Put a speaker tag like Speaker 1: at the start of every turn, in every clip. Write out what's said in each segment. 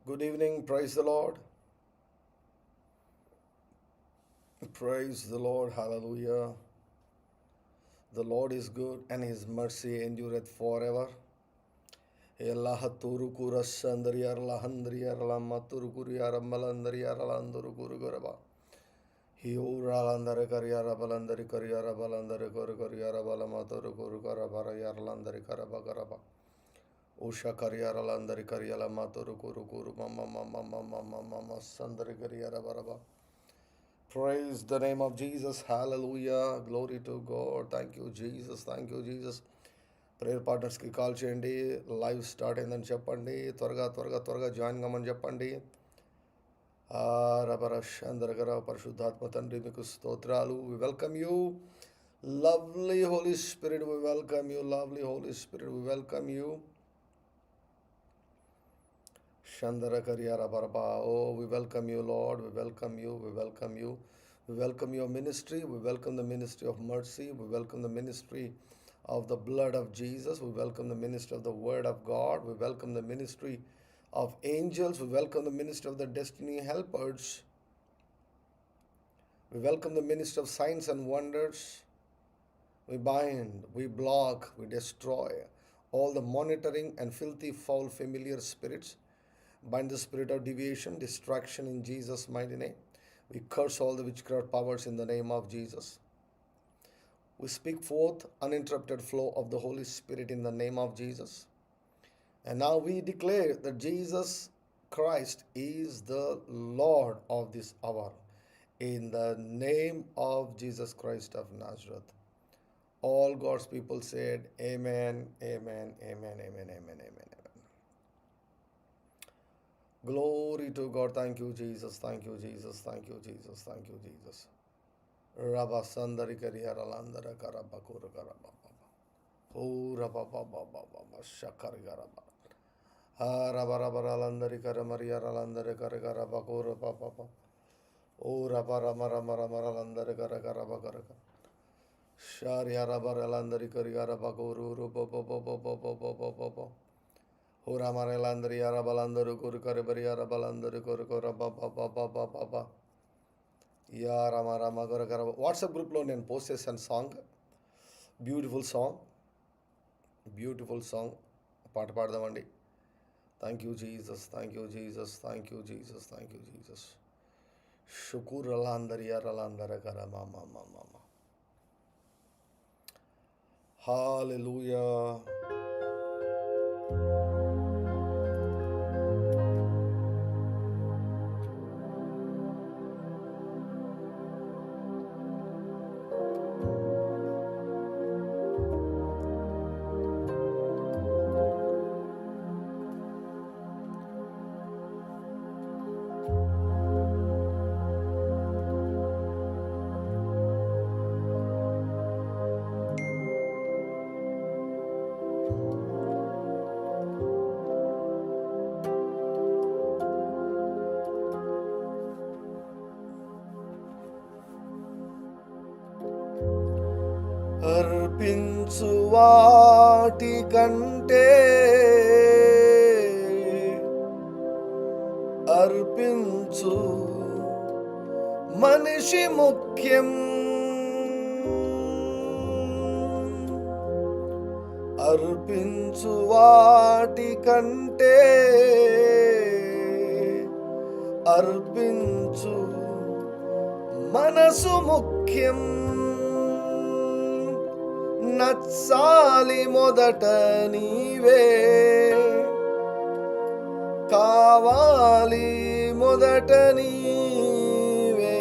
Speaker 1: Good evening. Praise the Lord. Praise the Lord. Hallelujah. The Lord is good and his mercy endureth forever. Elahaturu kurasandriyarlahandriyarla maturukuriyarambalandriyarlanduru kuruguraba. Hiuralandare karyarabalandari karyarabalandare kuruguriyarabalamatoru kurugarabarayarlandari karabagaraba. Usha karyaralandari karyalamaturu kuruguru mama mama mama mama sandari karyarabaraba. Praise the name of Jesus. Hallelujah. Glory to God. Thank you, Jesus. Thank you, Jesus. Prayer పార్ట్నర్స్కి call చేయండి. Live start అయిందని చెప్పండి. త్వరగా join కమ్మని చెప్పండి. రబరషందరగర పరిశుద్ధాత్మ తండ్రి మీకు స్తోత్రాలు. We welcome you lovely Holy Spirit. We welcome you lovely Holy Spirit. We welcome you Shandarakariarabharaba. Oh, we welcome you, Lord. We welcome you. We welcome you. We welcome your ministry. We welcome the ministry of mercy. We welcome the ministry of the blood of Jesus. We welcome the ministry of the word of God. We welcome the ministry of angels. We welcome the ministry of the destiny helpers. We welcome the ministry of signs and wonders. We bind, we block, we destroy all the monitoring and filthy, foul, familiar spirits. Bind the spirit of deviation, distraction in Jesus' mighty name. We curse all the witchcraft powers in the name of Jesus. We speak forth uninterrupted flow of the Holy Spirit in the name of Jesus. And now we declare that Jesus Christ is the Lord of this hour. In the name of Jesus Christ of Nazareth. All God's people said, Amen, Amen, Amen, Amen, Amen, Amen, Amen. Glory to God. Thank you, Jesus. Thank you, Jesus. Thank you, Jesus. Thank you, Jesus. Rabba Sandari Kariaralandara Karabakura Karababa. Oh, Rabba Baba Baba Shakari Garaba. Rabba Rabalandari Karamariaralandare Karakarabakura Papa. Oh, Rabba Ramaralandare Karakarabaka. Sharia Rabaralandari Kariarabakuru Bobo. Uramarelandri Arabalandaru Kurukari Arabalandaru Kurukura Baba Yarama Gorakara. WhatsApp గ్రూప్లో నేను post చేశాను song. Beautiful song పాట పాడదామండి. Thank you Jesus, thank you Jesus, thank you Jesus, thank you Jesus. షుకూర్ అలాందరి అరలాందర కర మామ హల్లెలూయా. అర్పించు వాటి కంటే అర్పించు మనిషి ముఖ్యం. అర్పించు వాటి కంటే అర్పించు మనసు ముఖ్యం. నచ్చాలి మొదట నీవే, కావాలి మొదట నీవే.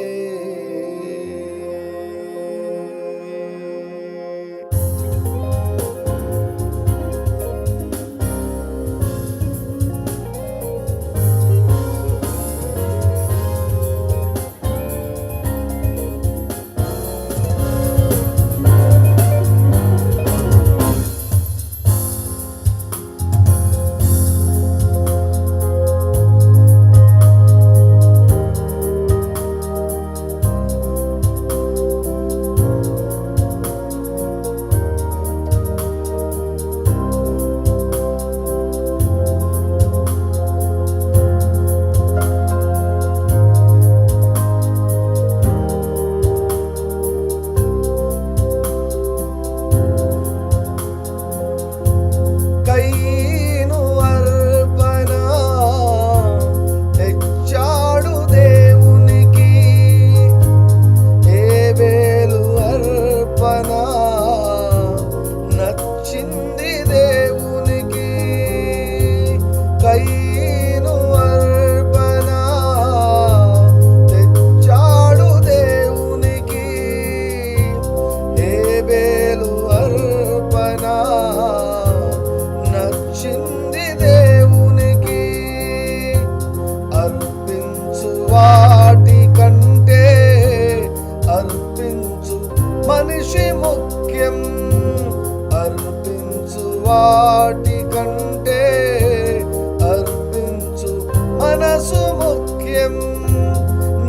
Speaker 1: మనసు ముఖ్యం,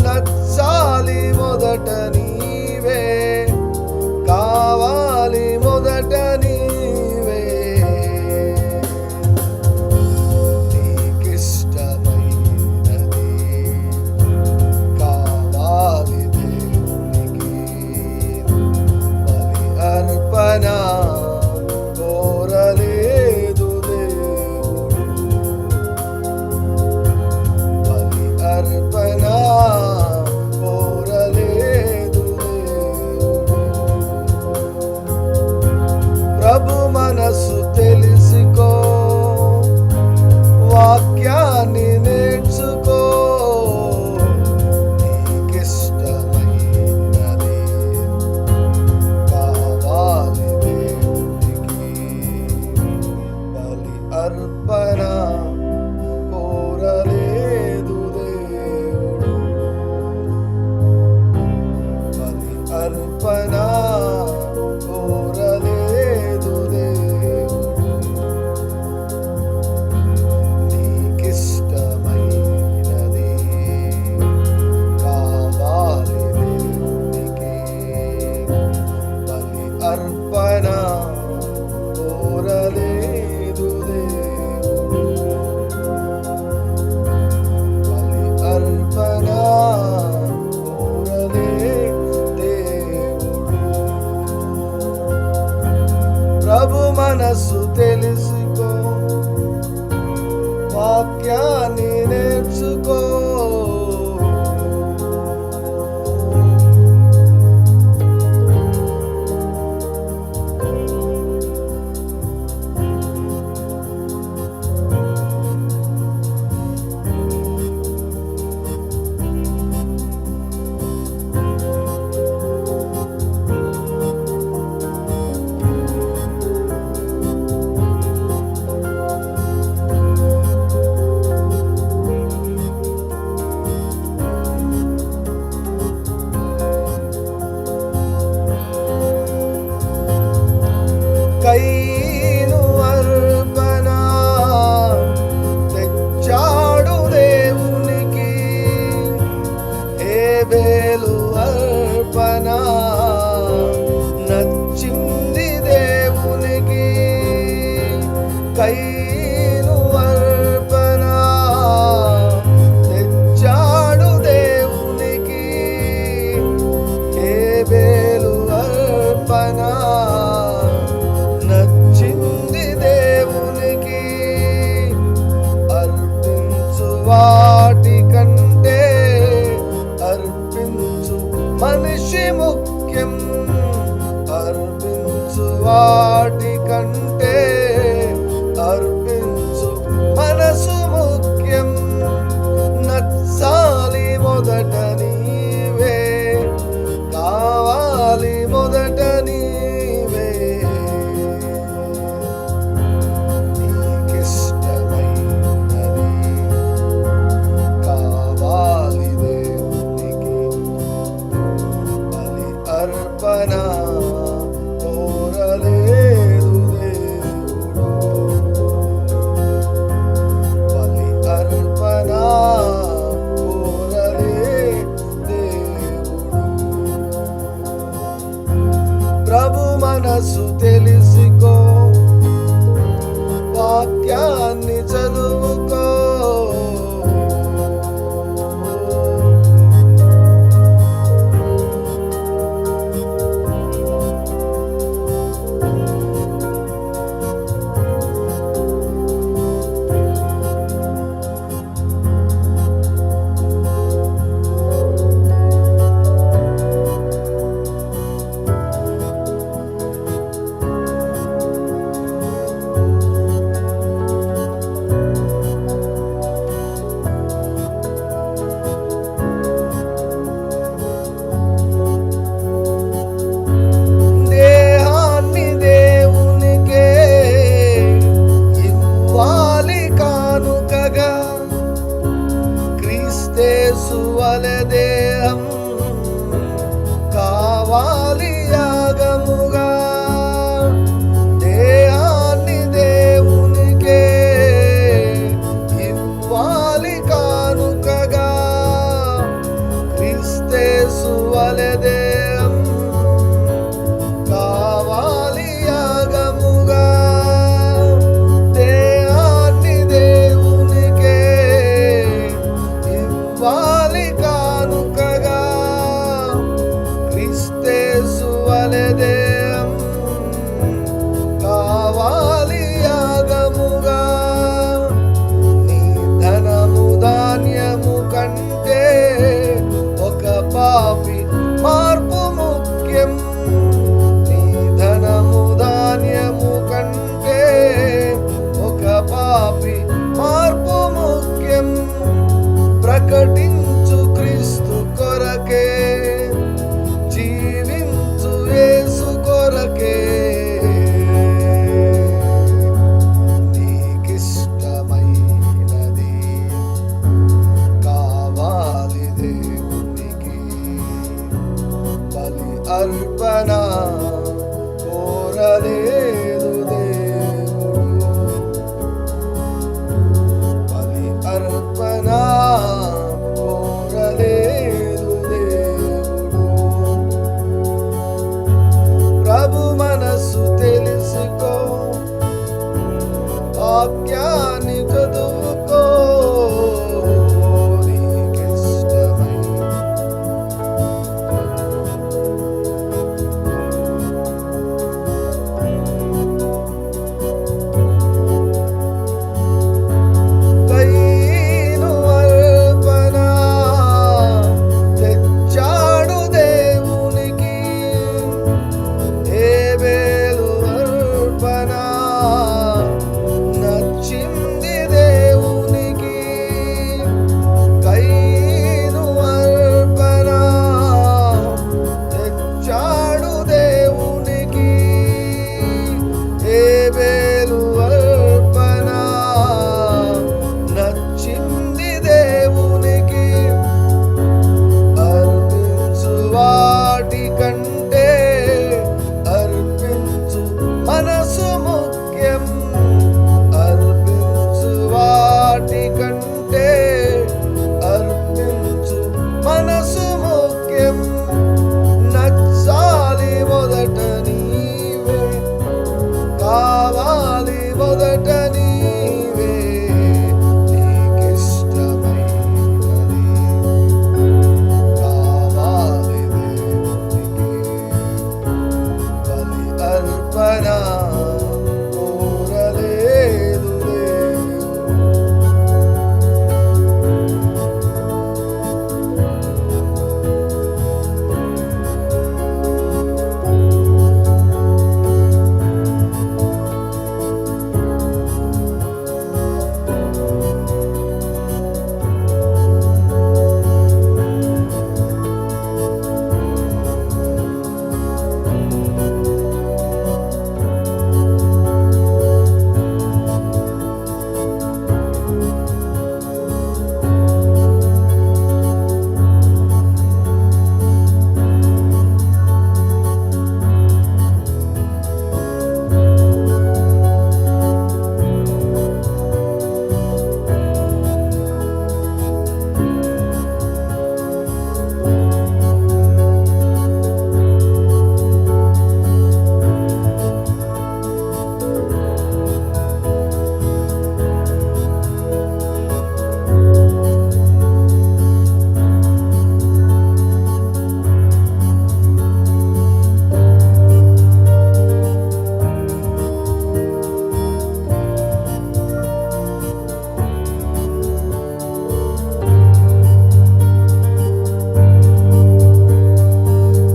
Speaker 1: నచ్చాలి మొదట నీవే, కావాలి మొదట నీవే. నీకిష్టమైనది కావాలి దేవునికి, బలి అర్పణ కోరలేదు దేవుడు, బలి అర్పణ కోరలేదు దేవుడు. ప్రభు మనసు తెలుసుకో, వాక్యాన్ని నేర్చుకో, నీకిష్టమైనది కావాలి దేవునికి, బలి అర్పణ కోరలేదు దేవుడు, బలి అర్పణ కోరలేదు దేవుడు. నీకిష్టమైనది కావాలి దేవునికి, బలి అర్పణ కోరలేదు దేవుడు, బలి అర్పణ కోరలే దేవుడు. ప్రభు మనసు తెలుసుకో, వాక్యాన్ని నేర్చుకో. కయీను అర్పణ తెచ్చాడు దేవునికి, హేబెలు అర్పణ నచ్చింది దేవునికి. కయీను అర్పణ తెచ్చాడు దేవునికి, హేబెలు అర్పణ నచ్చింది దేవునికి. అర్పించు వాటి కంటే అర్పించు మనిషి ముఖ్యం, అర్పించు వాటి కంటే అర్పించు మనసు ముఖ్యం. నచ్చాలి మొదట నీవే, కావాలి మొదట నీవే. నీకిష్టమైనది కావాలి దేవునికి, బలి అర్పణ కోరలేదు దేవుడు, బలి అర్పణ కోరలే దేవుడు. ప్రభు మనసు తెలుసుకో, వాక్యాన్ని చదువుకో. కావాలి దేవునికే ఇవ్వాలి. అర్పణ కోరలేదు దేవుడు. ప్రభు మనసు తెలుసుకో, వాక్యాన్ని చదువుకో, నీకిష్టమై కయీను అర్పణ తెచ్చాడు దేవునికి, హేబెలు అర్పణ నచ్చింది దేవునికి. కయీను అర్పణ తెచ్చాడు దేవునికి, హేబెలు అర్పణ నచ్చింది దేవునికి. అర్పించు వాటి కంటే అర్పించు మనసు ముఖ్యం. అర్పించు వాటి కంటే అర్పించు మనసు ముఖ్యం. నచ్చాలి మొదట నీవే, కావాలి మొదట నీవే, నీకిష్టమైనది కావాలి దేవునికి. బలి అర్పణ కోరలేదు దేవుడు.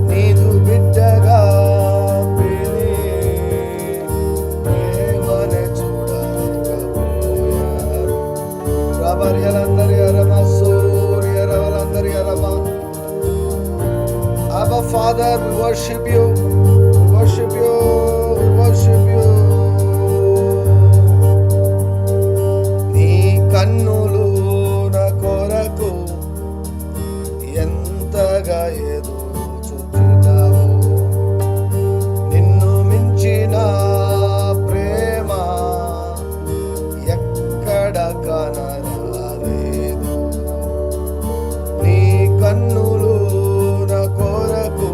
Speaker 1: నీదు బిడ్డగా పిలి ప్రేమనే చూడలేకపోయారు. రబర్యలందరి అరమ సూర్య రవలందరి అరమ. Abba Father, we worship you, we worship you, we worship you. నీ కన్నులు నా కొరకు ఎంతగా ఎదురు చూచినావు. నిన్ను మించిన ప్రేమ ఎక్కడ కనరాలేదు. నీ కన్నులు నా కొరకు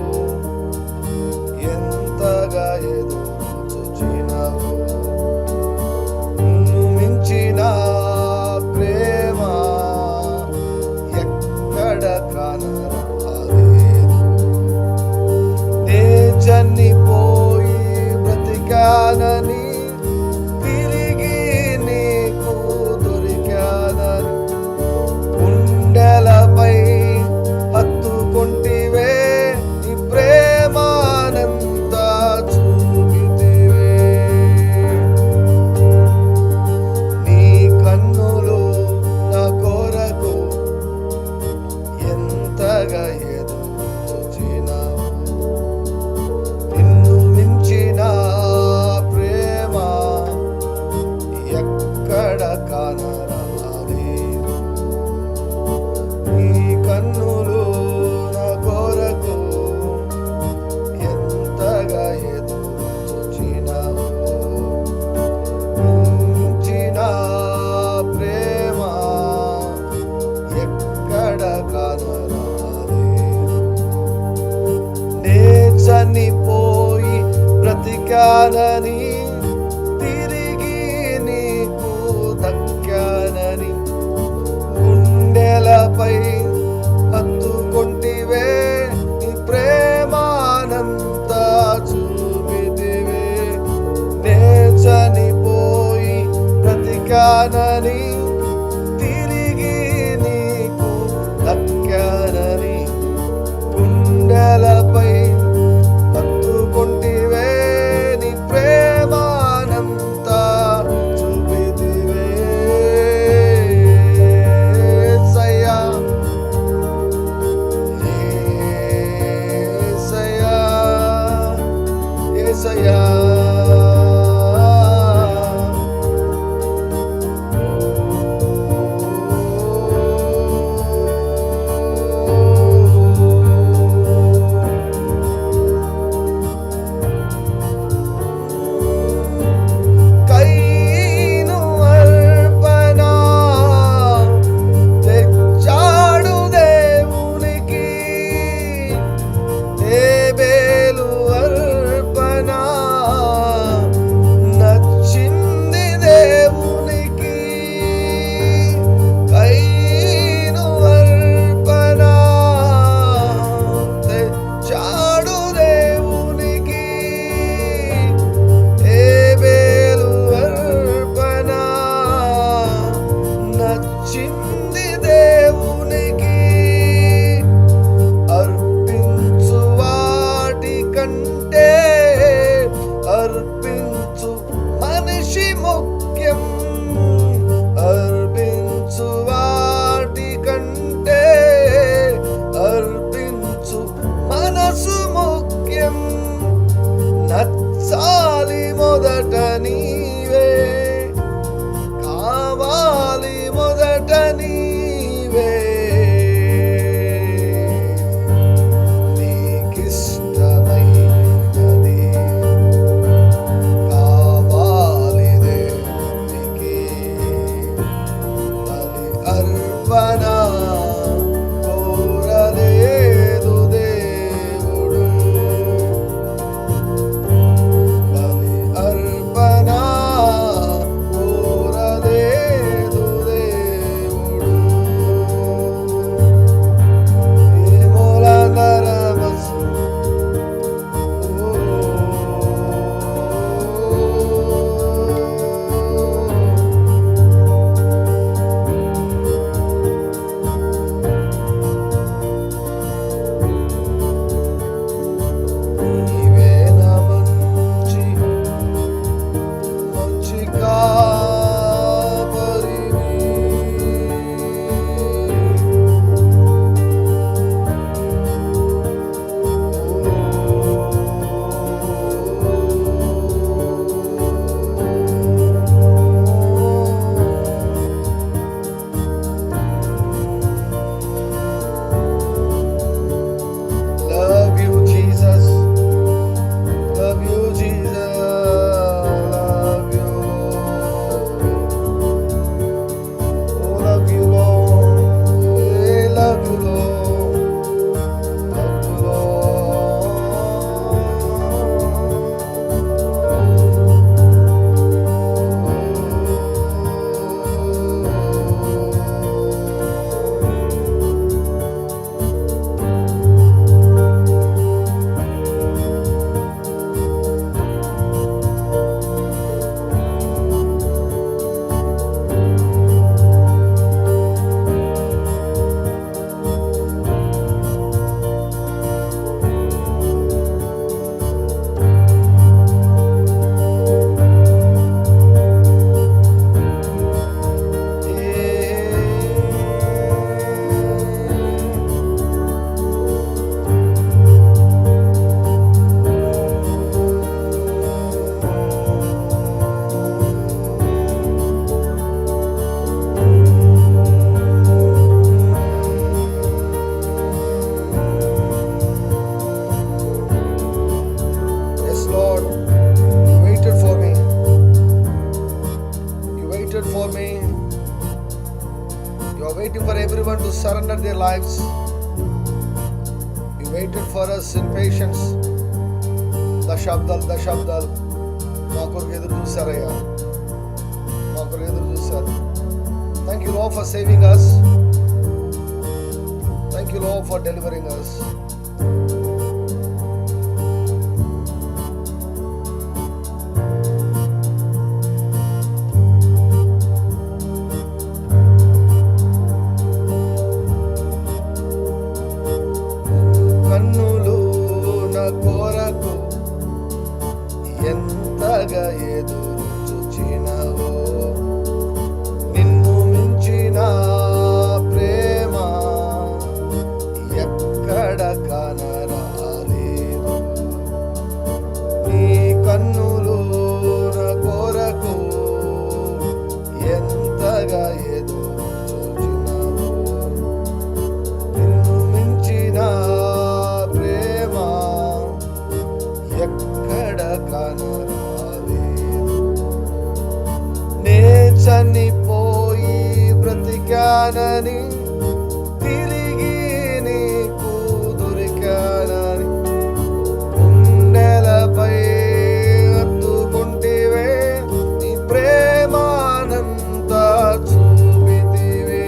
Speaker 1: బ్రతికానని తిరిగి నీకు దక్కానని గుండెలపై హత్తుకొంటివే నీ ప్రేమానంతా చూపితివే. నే చనిపోయి బ్రతికానని తిరిగి నీకు దక్కానని గుండెలపై హత్తుకొంటివే నీ ప్రేమానంతా చూపితివే. యేసయ్యా యేసయ్యా యేసయ్యా కయ్యను అర్పణ తెచ్చాడు దేవునికి, హేబెలు అర్పణ నచ్చింది దేవునికి. కయ్యను అర్పణ తెచ్చాడు దేవునికి, హేబెలు అర్పణ నచ్చింది దేవునికి. అర్పించు వాటి కంటే అర్పించు మనిషి ముఖ్యం. అర్పించు వాటి కంటే అర్పించు మనసు ముఖ్యం. నచ్చాలి మొదట నీవే, కావాలి మొదట నీవే. నీకిష్టమైనది కావాలి దేవునికి. బలి అర్పణ కోరలేదు దేవుడు. బలి అర్పణ కోరలేదు దేవుడు. ఏమోల నరమసు నీవే నా మంచి మంచి కాపరివి. Love you, Jesus. Love you, Jesus. Love you, oh, love you, Lord. Hey, love you, Lord. Love you, yes, Lord. You waited for me. You waited for me. You are waiting for everyone to surrender their lives. You waited for us in patience. Dashabdal, Dashabdal. మా కొరకు ఎదురు చూశారయ్యా, మా కొరకు ఎదురు చూశారు. Thank you lord for saving us. Thank you lord for delivering us. కన్నులు నా కొరకు ఎంతగా ఎదురు చూచినవో, నిన్ను మించిన ప్రేమ ఎక్కడ కనరాలేదు. నీ కన్నులు నా కొరకు ఎంతగా ఎదురు చూచినవో, నిన్ను మించిన ప్రేమ ఎక్కడ కనరాలేదు. నే చనిపోయి బ్రతికానని, తిరిగి నీకు దొరికానని, గుండెలపై హత్తుకుంటివే, నీ ప్రేమానంతా చూపితివే.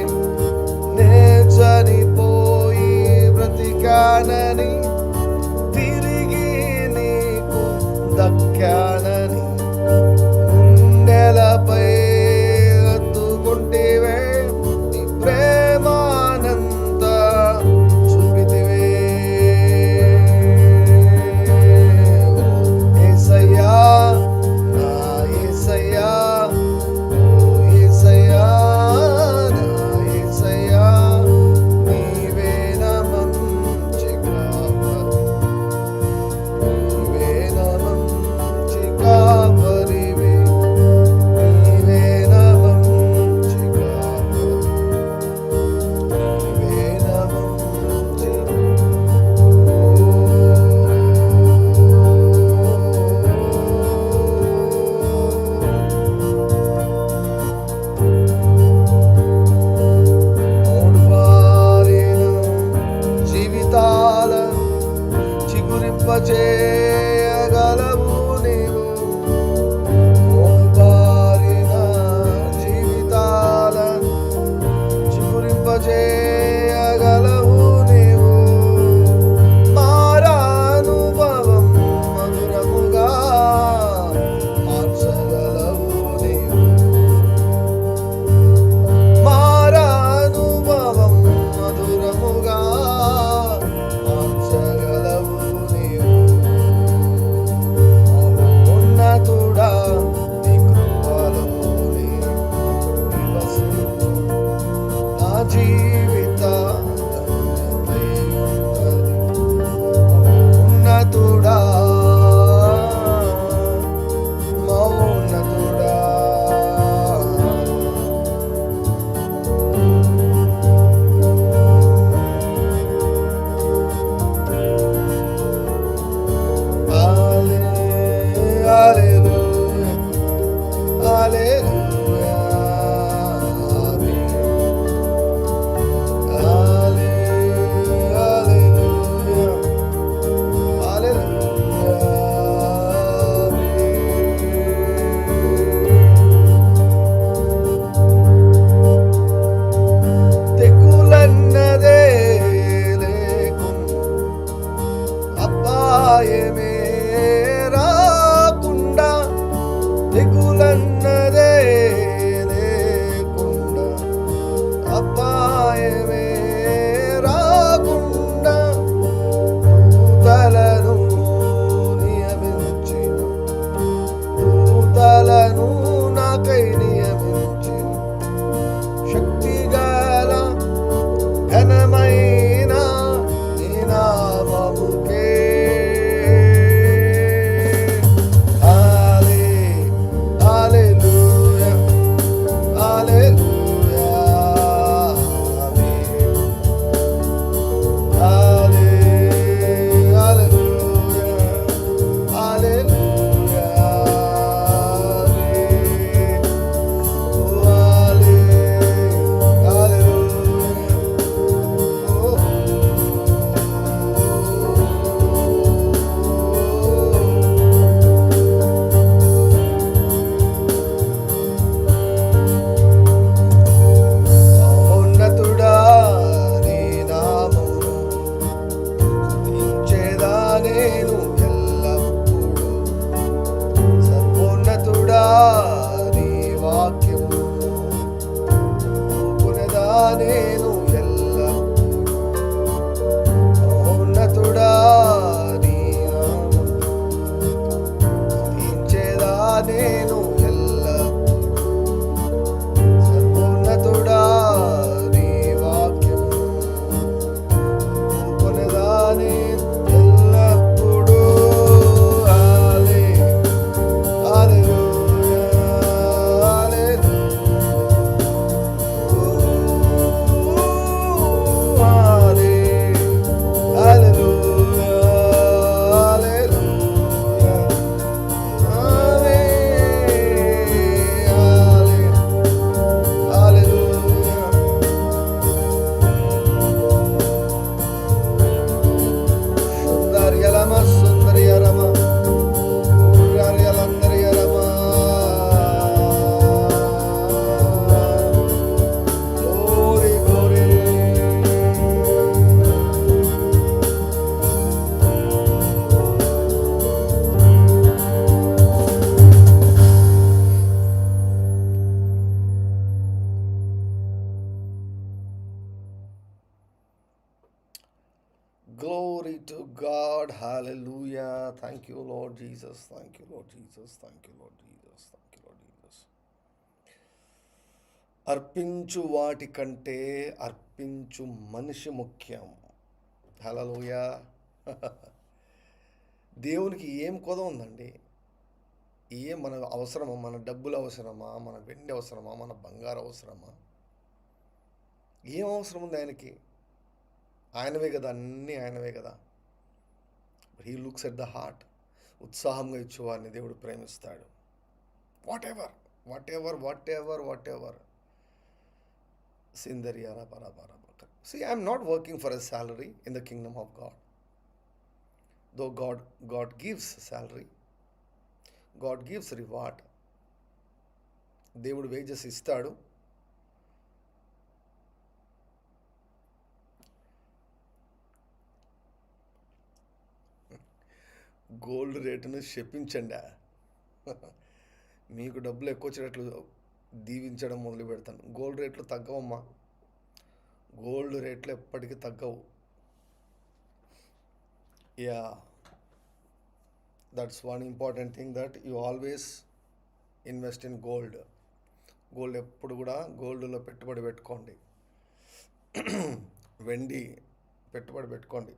Speaker 1: నే చనిపోయి బ్రతికానని, తిరిగి నీకు దక్కానని, గుండెలపై హత్తుకుంటివే, నీ ప్రేమానంతా చూపితివే. ఓ యేసయ్యా, నా యేసయ్యా, ఓ యేసయ్యా, నా యేసయ్యా, నీవే నా మంచి కాపరి, నీవే నా మంచి కాపరివి, నీవే నా మంచి కాపరి, నీవే నా మంచి మూడుబారిన జీవితాలను చిగురింపజేయగలవు నీవు. మూడుబారిన జీవితాలను చిగురింపజేయగలవు నీవు. మారానుభవం మధురముగా మార్చగలవు నీవు. మారానుభవం మధురముగా మార్చగలవు నీవు. ఉన్నతుడా, నీ కృపలో నివసించు నా జీవితం Glory to God. Hallelujah. Thank you, Lord Jesus. Thank you, Lord Jesus. Thank you, Lord Jesus. Thank you, Lord Jesus. అర్పించు వాటి కంటే అర్పించు మనిషి ముఖ్యం. హల్లెలూయా. దేవునికి ఏం కొద ఉందండి? మన అవసరమా? మన డబ్బులు అవసరమా? మన వెండి అవసరమా? మన బంగారు అవసరమా? ఏం అవసరం ఉంది ఆయనకి? ఆయనవే కదా, అన్నీ ఆయనవే కదా. He looks at the heart. ఉత్సాహంగా ఇచ్చేవారిని దేవుడు ప్రేమిస్తాడు. Whatever whatever whatever whatever సిందరియారా బరాబరా. See, I'm not working for a salary in the kingdom of God. Though God gives salary, God gives reward. దేవుడు wages ఇస్తాడు. Gold రేటును శపించండి. మీకు డబ్బులు ఎక్కువ వచ్చేటట్లు దీవించడం మొదలు పెడతాను. గోల్డ్ రేట్లు తగ్గవమ్మా. గోల్డ్ రేట్లు ఎప్పటికీ తగ్గవు. Yeah, that's one important thing, that you always invest in gold. Gold ఎప్పుడు కూడా గోల్డ్లో పెట్టుబడి పెట్టుకోండి. వెండి పెట్టుబడి పెట్టుకోండి.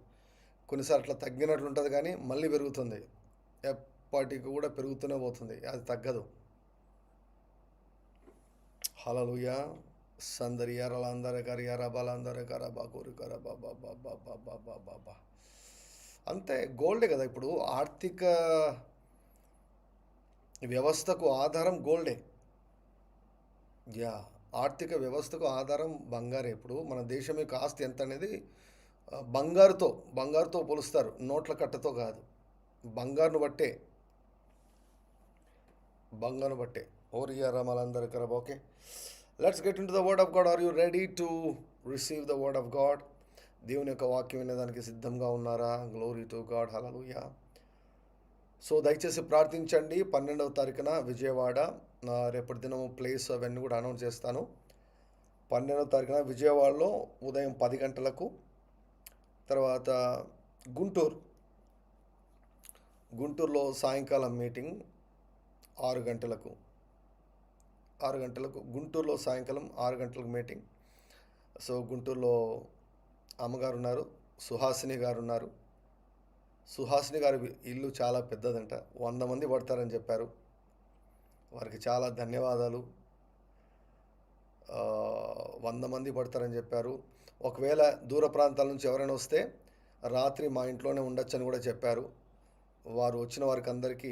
Speaker 1: కొన్నిసార్లు అట్లా తగ్గినట్లు ఉంటుంది కానీ మళ్ళీ పెరుగుతుంది. ఎప్పటికి కూడా పెరుగుతూనే పోతుంది, అది తగ్గదు. హల్లెలూయా. సందరియారలందర కరియారా బలందర కర బాకూరి కర బాబా బాబా బాబా బాబా బా. అంతే, గోల్డే కదా. ఇప్పుడు ఆర్థిక వ్యవస్థకు ఆధారం గోల్డే. యా, ఆర్థిక వ్యవస్థకు ఆధారం బంగారే. ఇప్పుడు మన దేశం యొక్క ఆస్తి ఎంత అనేది బంగారుతో పోలుస్తారు, నోట్ల కట్టతో కాదు. బంగారును బట్టే ఓరియా రమలందరి కరబ. Okay, let's get into the word of God. Are you ready to receive the word of God? దేవుని యొక్క వాక్యం వినేదానికి సిద్ధంగా ఉన్నారా? Glory to God. Hallelujah. So దయచేసి ప్రార్థించండి. 12వ తారీఖున విజయవాడ, రేపటి దినం ప్లేస్ అవన్నీ కూడా అనౌన్స్ చేస్తాను. 12వ తారీఖున విజయవాడలో ఉదయం 10 గంటలకు, తర్వాత గుంటూరులో సాయంకాలం మీటింగ్ 6 గంటలకు. గుంటూరులో సాయంకాలం 6 గంటలకు మీటింగ్. సో గుంటూరులో అమ్మగారు ఉన్నారు, సుహాసిని గారు ఉన్నారు. సుహాసిని గారి ఇల్లు చాలా పెద్దదంట, 100 మంది పడతారని చెప్పారు. వారికి చాలా ధన్యవాదాలు. 100 మంది పడతారని చెప్పారు. ఒకవేళ దూర ప్రాంతాల నుంచి ఎవరైనా వస్తే రాత్రి మా ఇంట్లోనే ఉండొచ్చని కూడా చెప్పారు. వారు వచ్చిన వారికి అందరికీ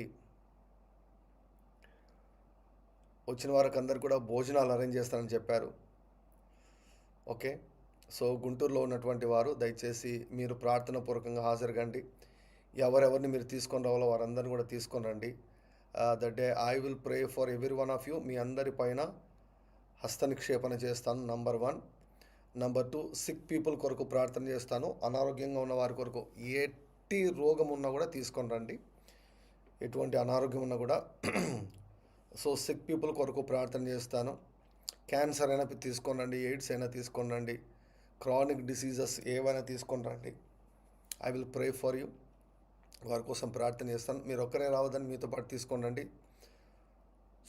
Speaker 1: కూడా భోజనాలు అరేంజ్ చేస్తారని చెప్పారు. ఓకే, సో గుంటూరులో ఉన్నటువంటి వారు దయచేసి మీరు ప్రార్థన పూర్వకంగా హాజరుగండి. ఎవరెవరిని మీరు తీసుకొని రావాలో వారందరిని కూడా తీసుకొని రండి. That day I will pray for every one of you. మీ అందరి పైన హస్తనిక్షేపణ చేస్తాను, నంబర్ 1. నంబర్ 2, సిక్ పీపుల్ కొరకు ప్రార్థన చేస్తాను. అనారోగ్యంగా ఉన్న వారి కొరకు, ఎట్టి రోగం ఉన్నా కూడా తీసుకొని రండి, ఎటువంటి అనారోగ్యం ఉన్నా కూడా. సో సిక్ పీపుల్ కొరకు ప్రార్థన చేస్తాను. క్యాన్సర్ అయినా తీసుకొని రండి, ఎయిడ్స్ అయినా తీసుకొని రండి, క్రానిక్ డిసీజెస్ ఏవైనా తీసుకొని రండి. I will pray for you. వారి కోసం ప్రార్థన చేస్తాను. మీరు ఒక్కరే రావద్దని మీతో పాటు తీసుకొని రండి.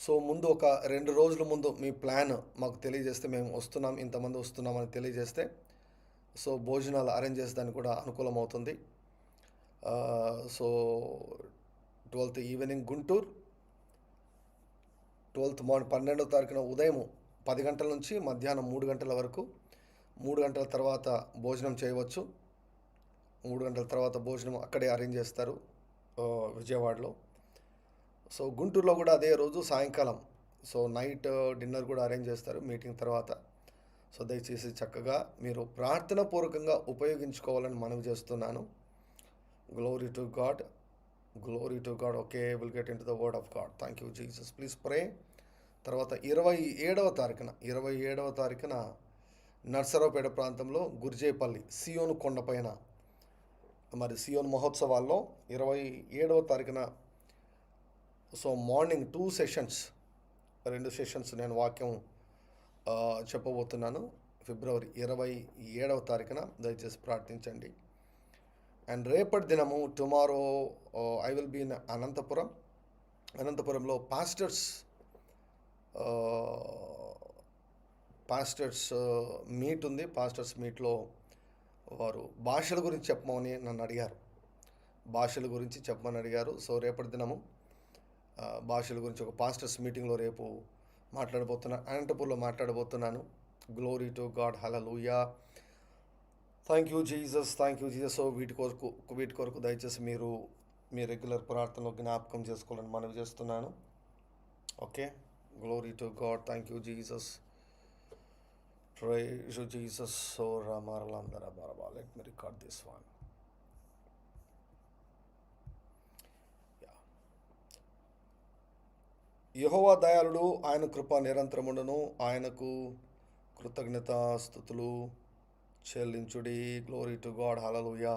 Speaker 1: సో ముందు ఒక 2 రోజుల ముందు మీ ప్లాన్ మాకు తెలియజేస్తే, మేము వస్తున్నాం, ఇంతమంది వస్తున్నామని తెలియజేస్తే, సో భోజనాలు అరేంజ్ చేసేదానికి కూడా అనుకూలం అవుతుంది. So 12th evening Guntur, 12th morning 12వ తారీఖున ఉదయం 10 గంటల నుంచి మధ్యాహ్నం 3 గంటల వరకు. 3 గంటల తర్వాత భోజనం చేయవచ్చు. 3 గంటల తర్వాత భోజనం అక్కడే అరేంజ్ చేస్తారు విజయవాడలో. సో గుంటూరులో కూడా అదే రోజు సాయంకాలం, సో నైట్ డిన్నర్ కూడా అరేంజ్ చేస్తారు మీటింగ్ తర్వాత. సో దయచేసి చక్కగా మీరు ప్రార్థన పూర్వకంగా ఉపయోగించుకోవాలని మనవి చేస్తున్నాను. Glory to God. Okay, will get into the word of God. Thank you Jesus. Please pray. తర్వాత 27వ తారీఖున నర్సరావుపేట ప్రాంతంలో గుర్జేపల్లి సియోను కొండపైన మరి సియోన్ మహోత్సవాల్లో 27వ తారీఖున, సో మార్నింగ్ 2 సెషన్స్ నేను వాక్యం చెప్పబోతున్నాను. ఫిబ్రవరి 27వ తారీఖున దయచేసి ప్రార్థించండి. అండ్ రేపటి దినము tomorrow I will be in అనంతపురంలో పాస్టర్స్ మీట్ ఉంది. పాస్టర్స్ మీట్లో వారు భాషల గురించి చెప్పమని నన్ను అడిగారు. సో రేపటి దినము భాషల గురించి ఒక పాస్టర్స్ మీటింగ్లో రేపు అనంతపూర్లో మాట్లాడబోతున్నాను. Glory to God, hallelujah. Thank you Jesus. So వీటి కొరకు దయచేసి మీరు మీ రెగ్యులర్ ప్రార్థనలో జ్ఞాపకం చేసుకోవాలని మనవి చేస్తున్నాను. Okay, glory to God. Thank you Jesus. Praise you Jesus. So రామారలందర బారబా. Let me record this one. యెహోవా దయాళుడు, ఆయన కృప నిరంతరముండును. ఆయనకు కృతజ్ఞతాస్తుతులు చెల్లించుడి. Glory to God, hallelujah.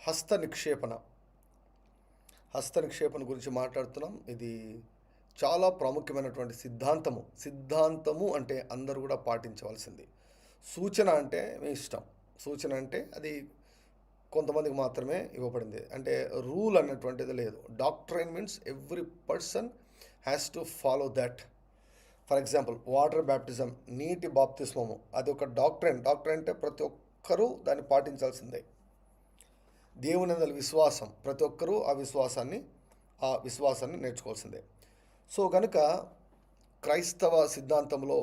Speaker 1: హస్త నిక్షేపణ గురించి మాట్లాడుతున్నాం. ఇది చాలా ప్రాముఖ్యమైనటువంటి సిద్ధాంతము అంటే అందరూ కూడా పాటించవలసింది. సూచన అంటే మీ ఇష్టం. సూచన అంటే అది కొంతమందికి మాత్రమే ఇవ్వబడింది. అంటే రూల్ అన్నటువంటిది లేదు. Doctrine means every person has to follow that. For example, water baptism, నీటి బాప్తిస్మము, అది ఒక డాక్ట్రైన్ అంటే ప్రతి ఒక్కరూ దాన్ని పాటించాల్సిందే. దేవుని యందు విశ్వాసం, ప్రతి ఒక్కరూ ఆ విశ్వాసాన్ని నేర్చుకోవాల్సిందే. సో కనుక క్రైస్తవ సిద్ధాంతంలో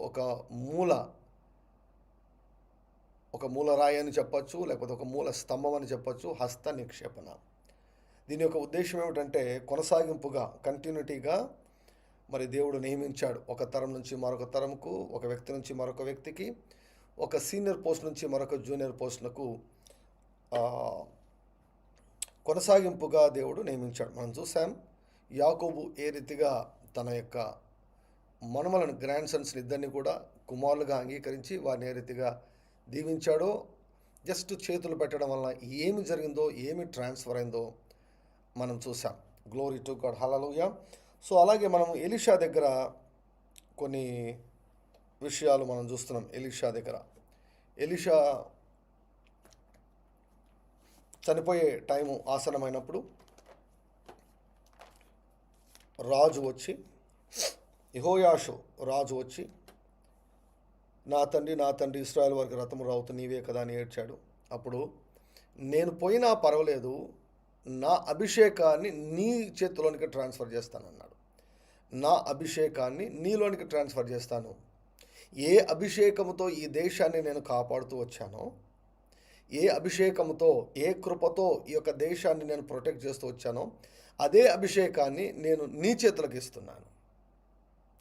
Speaker 1: ఒక మూల రాయి అని చెప్పచ్చు, లేకపోతే ఒక మూల స్తంభం అని చెప్పచ్చు హస్త నిక్షేపణ. దీని యొక్క ఉద్దేశం ఏమిటంటే కొనసాగింపుగా, కంటిన్యూటీగా మరి దేవుడు నియమించాడు. ఒక తరం నుంచి మరొక తరంకు, ఒక వ్యక్తి నుంచి మరొక వ్యక్తికి, ఒక సీనియర్ పోస్ట్ నుంచి మరొక జూనియర్ పోస్టులకు కొనసాగింపుగా దేవుడు నియమించాడు. మనం చూసాం యాకోబు ఏ రీతిగా తన యొక్క మనుమలను, గ్రాండ్ సన్స్ని ఇద్దరిని కూడా కుమారులుగా అంగీకరించి వారిని ఏ రీతిగా దీవించాడో, జస్ట్ చేతులు పెట్టడం వలన ఏమి జరిగిందో, ఏమి ట్రాన్స్ఫర్ అయిందో మనం చూసాం. Glory to God, hallelujah. So అలాగే మనం ఎలీషా దగ్గర కొన్ని విషయాలు మనం చూస్తున్నాం. ఎలీషా చనిపోయే టైము ఆసనమైనప్పుడు యెహోయాషు రాజు వచ్చి నా తండ్రి ఇశ్రాయేలు వారికి రథము రావుతూ నీవే కదా అని ఏడ్చాడు. అప్పుడు నేను పోయినా పర్వాలేదు, నా అభిషేకాన్ని నీ చేతిలోనికి ట్రాన్స్ఫర్ చేస్తానన్నాడు. నా అభిషేకాన్ని నీలోనికి ట్రాన్స్ఫర్ చేస్తాను. ఏ అభిషేకముతో ఈ దేశాన్ని నేను కాపాడుతూ వచ్చానో, ఏ అభిషేకముతో, ఏ కృపతో ఈ యొక్క దేశాన్ని నేను ప్రొటెక్ట్ చేస్తూ వచ్చానో, అదే అభిషేకాన్ని నేను నీ చేతులకు ఇస్తున్నాను.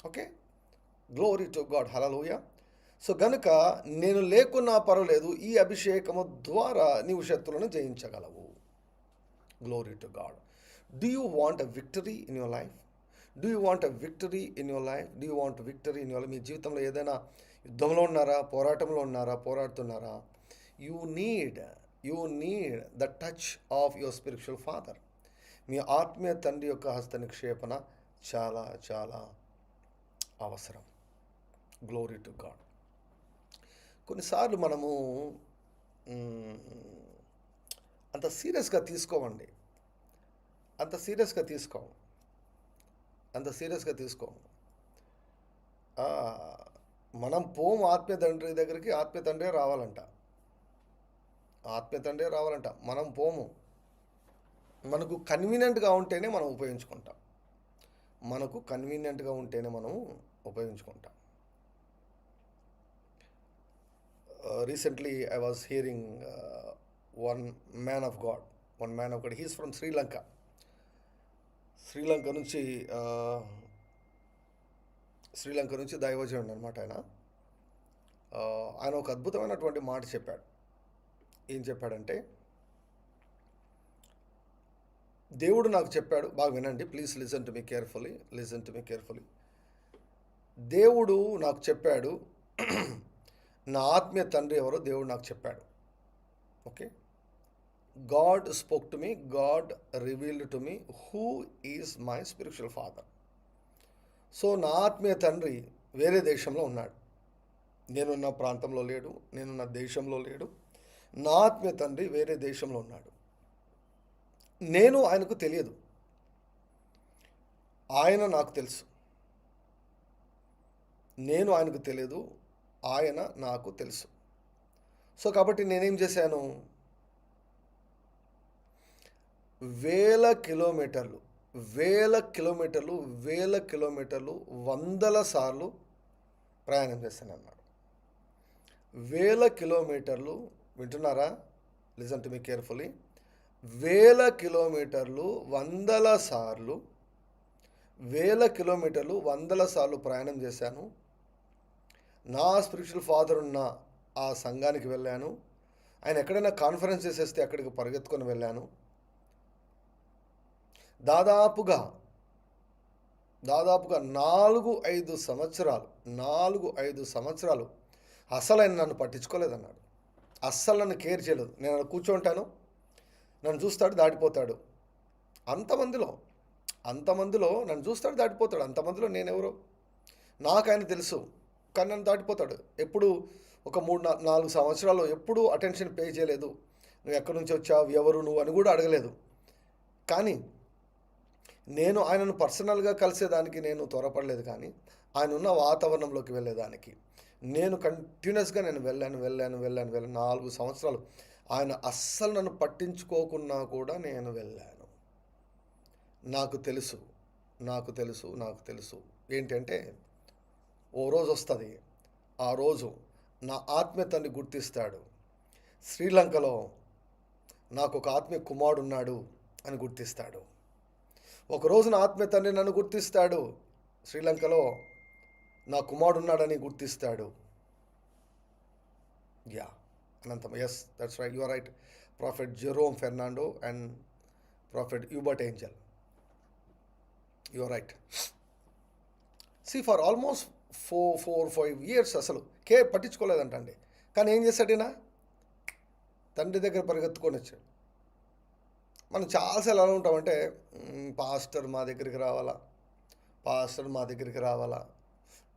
Speaker 1: Okay, glory to God, hallelujah. So గనుక నేను లేకున్నా పర్వాలేదు, ఈ అభిషేకము ద్వారా నీవు శత్రువులను జయించగలవు. Glory to God. Do you want a victory in your life? మీ జీవితంలో ఏదైనా యుద్ధంలో ఉన్నారా, పోరాటంలో ఉన్నారా, పోరాడుతున్నారా? You need the touch of your spiritual father. మీ ఆత్మీయ తండ్రి యొక్క హస్త నిక్షేపణ చాలా చాలా అవసరం. Glory to God. కొన్నిసార్లు మనము అంత సీరియస్గా తీసుకోము. మనం పోము ఆత్మీయ తండ్రి దగ్గరికి. ఆత్మీయ తండ్రే రావాలంట. మనం పోము. మనకు కన్వీనియంట్గా ఉంటేనే మనం ఉపయోగించుకుంటాం. Recently I was hearing one man of God. He is from Sri Lanka నుంచి దైవజనుడు అనమాట. ఆయన ఒక అద్భుతమైనటువంటి మాట చెప్పాడు. ఏం చెప్పాడంటే, దేవుడు నాకు చెప్పాడు, బాగా వినండి, please listen to me carefully. దేవుడు నాకు చెప్పాడు, నా ఆత్మీయ తండ్రి ఎవరో దేవుడు నాకు చెప్పాడు. Okay, God spoke to me, God revealed to me who is my spiritual father. So నా ఆత్మీయ తండ్రి వేరే దేశంలో ఉన్నాడు. నేనున్న ప్రాంతంలో లేడు, నేనున్న దేశంలో లేడు. నా ఆత్మీయ తండ్రి వేరే దేశంలో ఉన్నాడు. నేను ఆయనకు తెలియదు, ఆయన నాకు తెలుసు. నేను ఆయనకు తెలియదు, ఆయన నాకు తెలుసు. సో కాబట్టి నేనేం చేశాను, వేల కిలోమీటర్లు వేల కిలోమీటర్లు వేల కిలోమీటర్లు వందల సార్లు ప్రయాణం చేస్తాను అన్నాడు. వేల కిలోమీటర్లు, వింటున్నారా? Listen to me carefully. వేల కిలోమీటర్లు వందల సార్లు, వేల కిలోమీటర్లు వందల సార్లు ప్రయాణం చేశాను. నా స్పిరిచువల్ ఫాదర్ ఉన్న ఆ సంఘానికి వెళ్ళాను. ఆయన ఎక్కడైనా కాన్ఫరెన్స్ చేసేస్తే అక్కడికి పరిగెత్తుకొని వెళ్ళాను. దాదాపుగా 4-5 సంవత్సరాలు అసలు ఆయన నన్ను పట్టించుకోలేదన్నాడు. అస్సలు నన్ను కేర్ చేయలేదు. నేను అక్కడ కూర్చుంటాను, నన్ను చూస్తాడు, దాటిపోతాడు. అంతమందిలో నన్ను చూస్తాడు, దాటిపోతాడు. అంతమందిలో నేనెవరో నాకు ఆయన తెలుసు, కానీ నన్ను దాటిపోతాడు. ఎప్పుడు ఒక 3-4 సంవత్సరాలు ఎప్పుడూ అటెన్షన్ పే చేయలేదు. నువ్వు ఎక్కడి నుంచి వచ్చావు, ఎవరు నువ్వు అని కూడా అడగలేదు. కానీ నేను ఆయనను పర్సనల్గా కలిసేదానికి నేను త్వరపడలేదు. కానీ ఆయన ఉన్న వాతావరణంలోకి వెళ్ళేదానికి నేను కంటిన్యూస్గా వెళ్ళాను. 4 సంవత్సరాలు ఆయన అస్సలు నన్ను పట్టించుకోకున్నా కూడా నేను వెళ్ళాను. నాకు తెలుసు ఏంటంటే ఓ రోజు వస్తుంది, ఆ రోజు నా ఆత్మీయతని గుర్తిస్తాడు. శ్రీలంకలో నాకు ఒక ఆత్మీయ కుమారుడు ఉన్నాడు అని గుర్తిస్తాడు. ఒకరోజు నా ఆత్మీయ తండ్రి నన్ను గుర్తిస్తాడు. శ్రీలంకలో నా కుమారుడు ఉన్నాడని గుర్తిస్తాడు. Yeah Anantham, yes, that's right, you are right. Prophet Jerome Fernando and prophet Uebert Angel, you are right. See for almost 4-5 years అసలు పట్టించుకోలేదంటండి. కానీ ఏం చేశాడినా, తండ్రి దగ్గర పరిగెత్తుకొని వచ్చాడు. మనం చాలాసార్లు ఎలా ఉంటామంటే, పాస్టర్ మా దగ్గరికి రావాలా.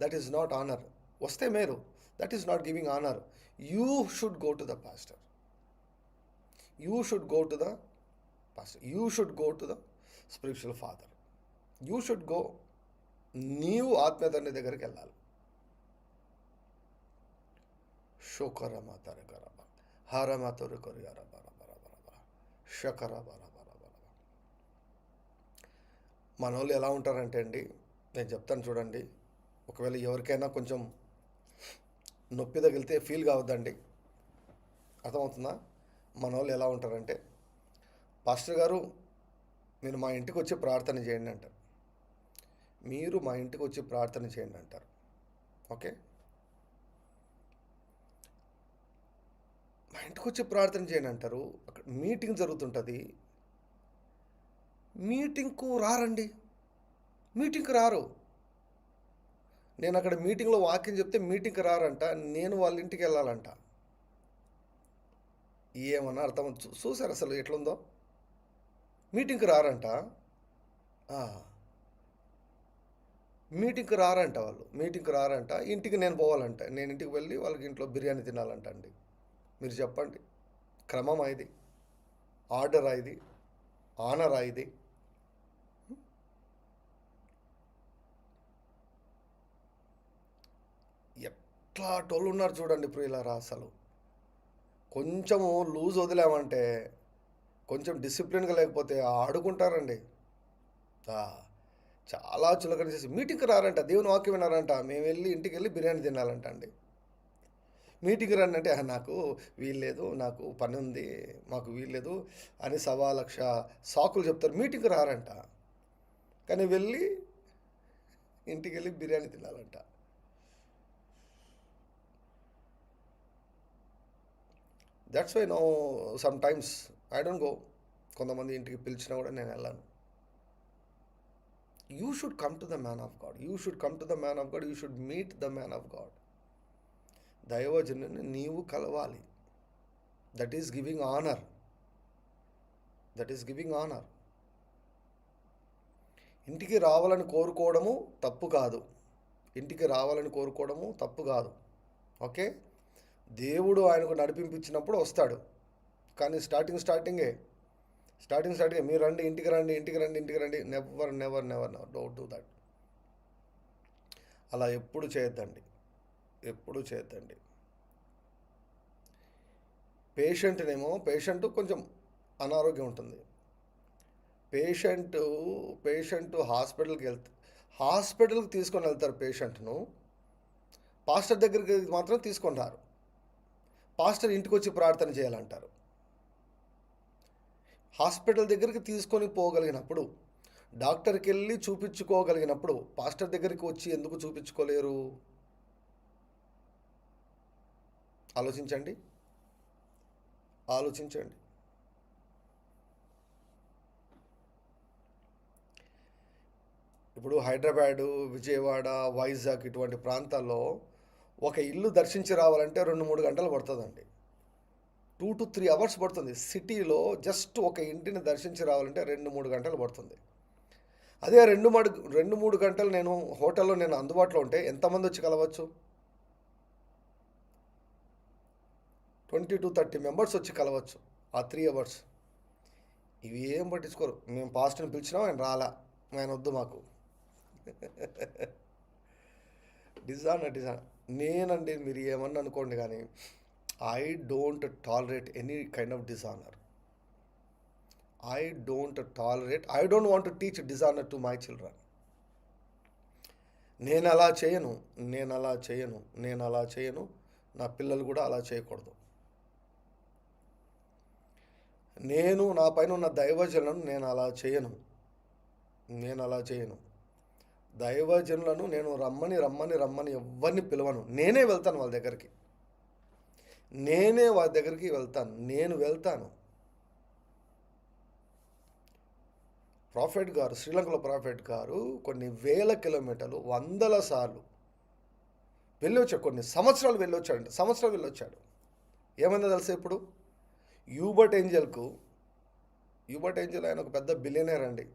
Speaker 1: That is not honour. వస్తే మేలు, that is not giving honour. You should go to the pastor, you should go to the spiritual father, you should go. నీవు ఆత్మీయ తండ్రి దగ్గరికి వెళ్ళాలి. షోకరమాతరకరబ హరమతొరకొరియారబరబరబర షకరబరబరబర. మన వాళ్ళు ఎలా ఉంటారంటే అండి, నేను చెప్తాను చూడండి. ఒకవేళ ఎవరికైనా కొంచెం నొప్పి తగిలితే ఫీల్ కావద్దండి, అర్థమవుతుందా? మన వాళ్ళు ఎలా ఉంటారంటే, పాస్టర్ గారు మీరు మా ఇంటికి వచ్చి ప్రార్థన చేయండి అంటారు. మీరు మా ఇంటికి వచ్చి ప్రార్థన చేయండి అంటారు. ఓకే, మా ఇంటికి వచ్చి ప్రార్థన చేయండి అంటారు. అక్కడ మీటింగ్ జరుగుతుంటుంది. మీటింగ్కు రారు. నేను అక్కడ మీటింగ్లో వాక్యం చెప్తే మీటింగ్కి రారంట, నేను వాళ్ళ ఇంటికి వెళ్ళాలంట. ఏమన్నా అర్థం చూసారు అసలు ఎట్లుందో? మీటింగ్కి రారంట, మీటింగ్కి రారంట. ఇంటికి నేను పోవాలంట. నేను ఇంటికి వెళ్ళి వాళ్ళకి ఇంట్లో బిర్యానీ తినాలంట అండి. మీరు చెప్పండి, క్రమం ఇది, ఆర్డర్ ఇది, ఆనర్ ఇది? ఎట్లా టోళ్ళు ఉన్నారు చూడండి ప్రియులారా. అసలు కొంచెము లూజ్ వదిలామంటే, కొంచెం డిసిప్లిన్గా లేకపోతే ఆడుకుంటారండి. చాలా చులకన చేసి మీటింగ్కి రారంట, దేవుని వాక్యం వినారంట. మేము వెళ్ళి ఇంటికి వెళ్ళి బిర్యానీ తినాలంట అండి. మీటింగ్కి రండి అంటే, నాకు వీల్లేదు, నాకు పని ఉంది, మాకు వీల్లేదు అని 1,00,000 సాకులు చెప్తారు. మీటింగ్కి రారంట, కానీ వెళ్ళి ఇంటికి వెళ్ళి బిర్యానీ తినాలంట. That's why no sometimes I don't go. కొంతమంది ఇంటికి పిలిచినా కూడా నేను వెళ్ళాను. You should come to the man of God, you should meet the man of God. దైవజనుని నీవు కలవాలి. That is giving honour. ఇంటికి రావాలని కోరుకోవడము తప్పు కాదు. ఓకే, దేవుడు ఆయనకు నడిపించినప్పుడు వస్తాడు. కానీ స్టార్టింగే మీరు రండి, ఇంటికి రండి, ఇంటికి రండి, ఇంటికి రండి. Never never never never don't do that. అలా ఎప్పుడు చేయొద్దండి, ఎప్పుడు చేయొద్దండి. పేషెంట్ కొంచెం అనారోగ్యం ఉంటుంది. పేషెంట్ హాస్పిటల్కి తీసుకొని వెళ్తారు పేషెంట్ను. పాస్టర్ దగ్గరికి మాత్రం తీసుకొని రారు. పాస్టర్ ఇంటికి వచ్చి ప్రార్థన చేయాలంటారు. హాస్పిటల్ దగ్గరికి తీసుకొని పోగలిగినప్పుడు, డాక్టర్కి వెళ్ళి చూపించుకోగలిగినప్పుడు పాస్టర్ దగ్గరికి వచ్చి ఎందుకు చూపించుకోలేరు? ఆలోచించండి. ఇప్పుడు హైదరాబాదు, విజయవాడ, వైజాగ్ ఇటువంటి ప్రాంతాల్లో ఒక ఇల్లు దర్శించి రావాలంటే 2-3 గంటలు పడుతుందండి. 2 to 3 అవర్స్ పడుతుంది. సిటీలో జస్ట్ ఒక ఇంటిని దర్శించి రావాలంటే 2-3 గంటలు పడుతుంది. అదే 2-3 గంటలు నేను హోటల్లో అందుబాటులో ఉంటే ఎంతమంది వచ్చి కలవచ్చు? 20 to 30 మెంబర్స్ వచ్చి కలవచ్చు ఆ 3 అవర్స్. ఇవి ఏం పట్టించుకోరు. మేము పాస్టర్ని పిలిచినాం, ఆయన రాలా, ఆయన వద్దు మాకు. డిజానర్. నేనండి, మీరు ఏమన్నా అనుకోండి, కానీ I don't tolerate any kind of dishonour. I don't want to teach dishonour to my children. నేను అలా చేయను. నా పిల్లలు కూడా అలా చేయకూడదు. నా పైన ఉన్న దైవజనులను నేను అలా చేయను. దైవజనులను నేను రమ్మని ఎవరిని పిలవను. నేనే వెళ్తాను వాళ్ళ దగ్గరికి. నేను వెళ్తాను. శ్రీలంకలో ప్రాఫెట్ గారు కొన్ని వేల కిలోమీటర్లు, వందల సార్లు వెళ్ళొచ్చాడు. కొన్ని సంవత్సరాలు వెళ్ళొచ్చాడు. ఏమైందో తెలుసా? ఇప్పుడు యూబర్ట్ ఏంజెల్ ఆయన ఒక పెద్ద బిలియనర్ అండి.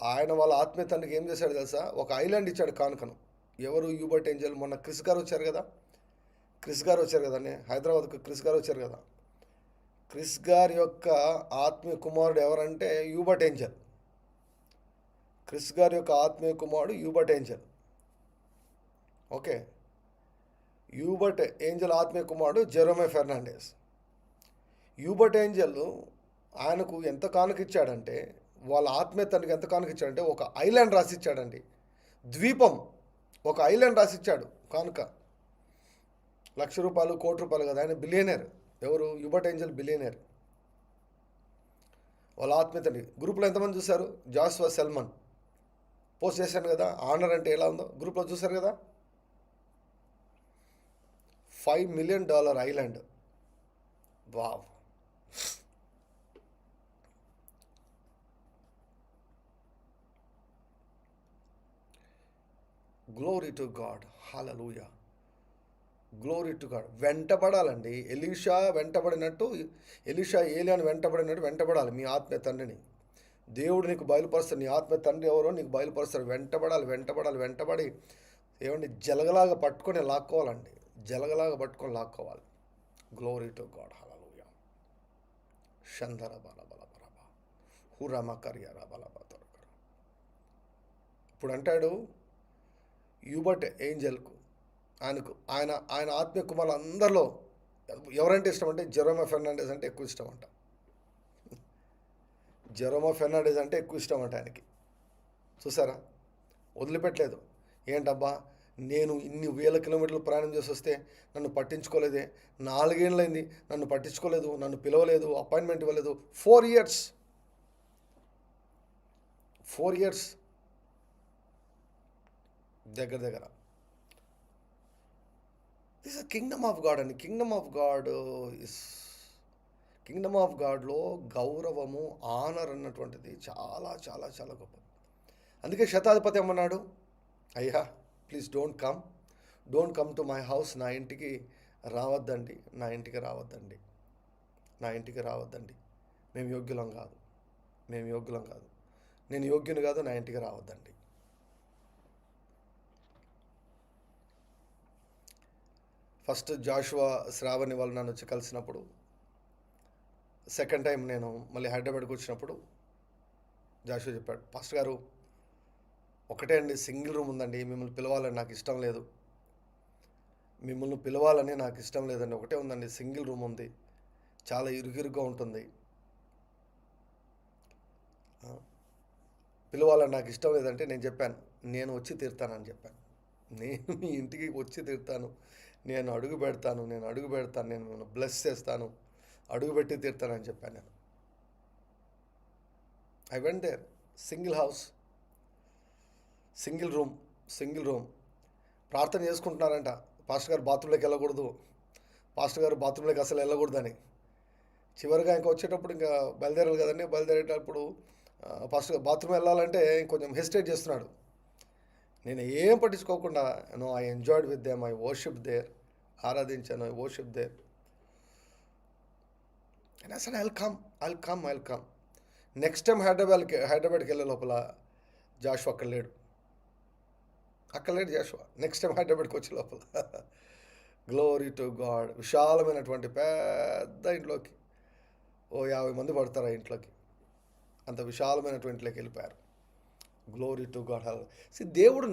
Speaker 1: ఆయన వాళ్ళ ఆత్మీయ తండ్రికి ఏం చేశాడు తెలుసా? ఒక ఐలాండ్ ఇచ్చాడు కానుకను. ఎవరు? యూబర్ట్ ఏంజెల్. మొన్న క్రిస్ గారు వచ్చారు కదా హైదరాబాద్కు. క్రిస్ గారు వచ్చారు కదా. క్రిస్ గారి యొక్క ఆత్మీయ కుమారుడు ఎవరంటే యూబర్ట్ ఏంజెల్. క్రిస్ గారి యొక్క ఆత్మీయ కుమారుడు యూబర్ట్ ఏంజెల్. ఓకే, యూబర్ట్ ఏంజెల్ ఆత్మీయ కుమారుడు జెరోమే ఫెర్నాండెస్. యూబర్ట్ ఏంజెల్ ఆయనకు ఎంత కానుక ఇచ్చాడంటే, వాళ్ళ ఆత్మీయ తండ్రికి ఎంత కానుక ఇచ్చాడంటే, ఒక ఐలాండ్ రాసిచ్చాడండి. ద్వీపం, ఒక ఐలాండ్ రాసిచ్చాడు కానుక. ₹1,00,000, ₹1,00,00,000 కదా. ఆయన బిలియనర్. ఎవరు? యూబర్ట్ ఏంజెల్ బిలియనర్. వాళ్ళ ఆత్మీయ తండ్రి. గ్రూప్లో ఎంతమంది చూశారు? జాస్వా సెల్మన్ పోస్ట్ చేశాను కదా, ఆనర్ అంటే ఎలా ఉందో. గ్రూప్లో చూశారు కదా. $5 million island. Wow. Glory to God. Hallelujah. Glory to God. వెంటబడాలండి. ఎలీషా ఏలియాను వెంటబడాలి మీ ఆత్మీయ తండ్రిని. దేవుడు నీకు బయలుపరుస్తాడు. నీ ఆత్మీయ తండ్రి ఎవరో నీకు బయలుపరుస్తాడు. వెంటబడి ఏమండి, జలగలాగా పట్టుకొని లాక్కోవాలండి. లాక్కోవాలి. Glory to God. హల్లెలూయా. షందర బల బల బలబ హురమ కరియర బలబ తొరకర. ఇప్పుడు అంటాడు యూబర్ట్ ఏంజెల్కు, ఆయన ఆత్మీయ కుమారులు అందరిలో ఎవరంటే ఇష్టం అంటే జెరోమే ఫెర్నాండెస్ అంటే ఎక్కువ ఇష్టం అంట. ఆయనకి. చూసారా? వదిలిపెట్టలేదు. ఏంటబ్బా, నేను ఇన్ని వేల కిలోమీటర్లు ప్రయాణం చేసి వస్తే నన్ను పట్టించుకోలేదే, 4 ఏళ్ళైంది నన్ను పట్టించుకోలేదు, నన్ను పిలవలేదు, అపాయింట్మెంట్ ఇవ్వలేదు. 4 ఇయర్స్ దగ్గర. This is Kingdom of God అండి. కింగ్డమ్ ఆఫ్ గాడ్లో గౌరవము, ఆనర్ అన్నటువంటిది చాలా చాలా చాలా గొప్ప. అందుకే శతాధిపతి ఏమన్నాడు? అయ్యా, please don't come to my house. నా ఇంటికి రావద్దండి. మేము యోగ్యులం కాదు. నేను యోగ్యుని కాదు, నా ఇంటికి రావద్దండి. ఫస్ట్ జాషువా శ్రావణి వాళ్ళు నన్ను వచ్చి కలిసినప్పుడు, సెకండ్ టైం నేను మళ్ళీ హైదరాబాద్కి వచ్చినప్పుడు జాషువా చెప్పాడు, పాస్టర్ గారు ఒకటే అండి, సింగిల్ రూమ్ ఉందండి, మిమ్మల్ని పిలవాలని నాకు ఇష్టం లేదు, మిమ్మల్ని పిలవాలని నాకు ఇష్టం లేదండి, ఒకటే ఉందండి, సింగిల్ రూమ్ ఉంది, చాలా ఇరుగిరుగ్గా ఉంటుంది, పిలవాలని నాకు ఇష్టం లేదంటే నేను చెప్పాను, నేను వచ్చి తీరుతానని చెప్పాను. నేను మీ ఇంటికి వచ్చి తీరుతాను, నేను అడుగు పెడతాను, నేను మిమ్మల్ని బ్లెస్ చేస్తాను, అడుగుపెట్టి తీరుతానని చెప్పాను నేను. I went there, single house, single room. ప్రార్థన చేసుకుంటున్నారంట, పాస్టర్ గారు బాత్రూంలోకి వెళ్ళకూడదు, పాస్టర్ గారు బాత్రూంలోకి అసలు వెళ్ళకూడదని. చివరిగా ఇంకా వచ్చేటప్పుడు ఇంకా బయలుదేరాలి కదండి, బయలుదేరేటప్పుడు పాస్టర్ బాత్రూమ్ వెళ్ళాలంటే కొంచెం హెసిటేట్ చేస్తున్నాడు. నేను ఏం పట్టించుకోకుండా I enjoyed with them, I worship there, ఆరాధించాను, ఐ వర్షిప్ దేర్. అండ్ అసలు ఐల్ కమ్. నెక్స్ట్ టైం హైదరాబాద్కి వెళ్ళే లోపల జాషువా అక్కడ లేడు జాషువా. నెక్స్ట్ టైం హైదరాబాద్కి వచ్చే లోపల గ్లోరీ టు గాడ్, విశాలమైనటువంటి పెద్ద ఇంట్లోకి 50 మంది పడతారు ఆ ఇంట్లోకి, అంత విశాలమైనటువంటి ఇంట్లోకి వెళ్ళిపోయారు. Glory to God. దేవుడు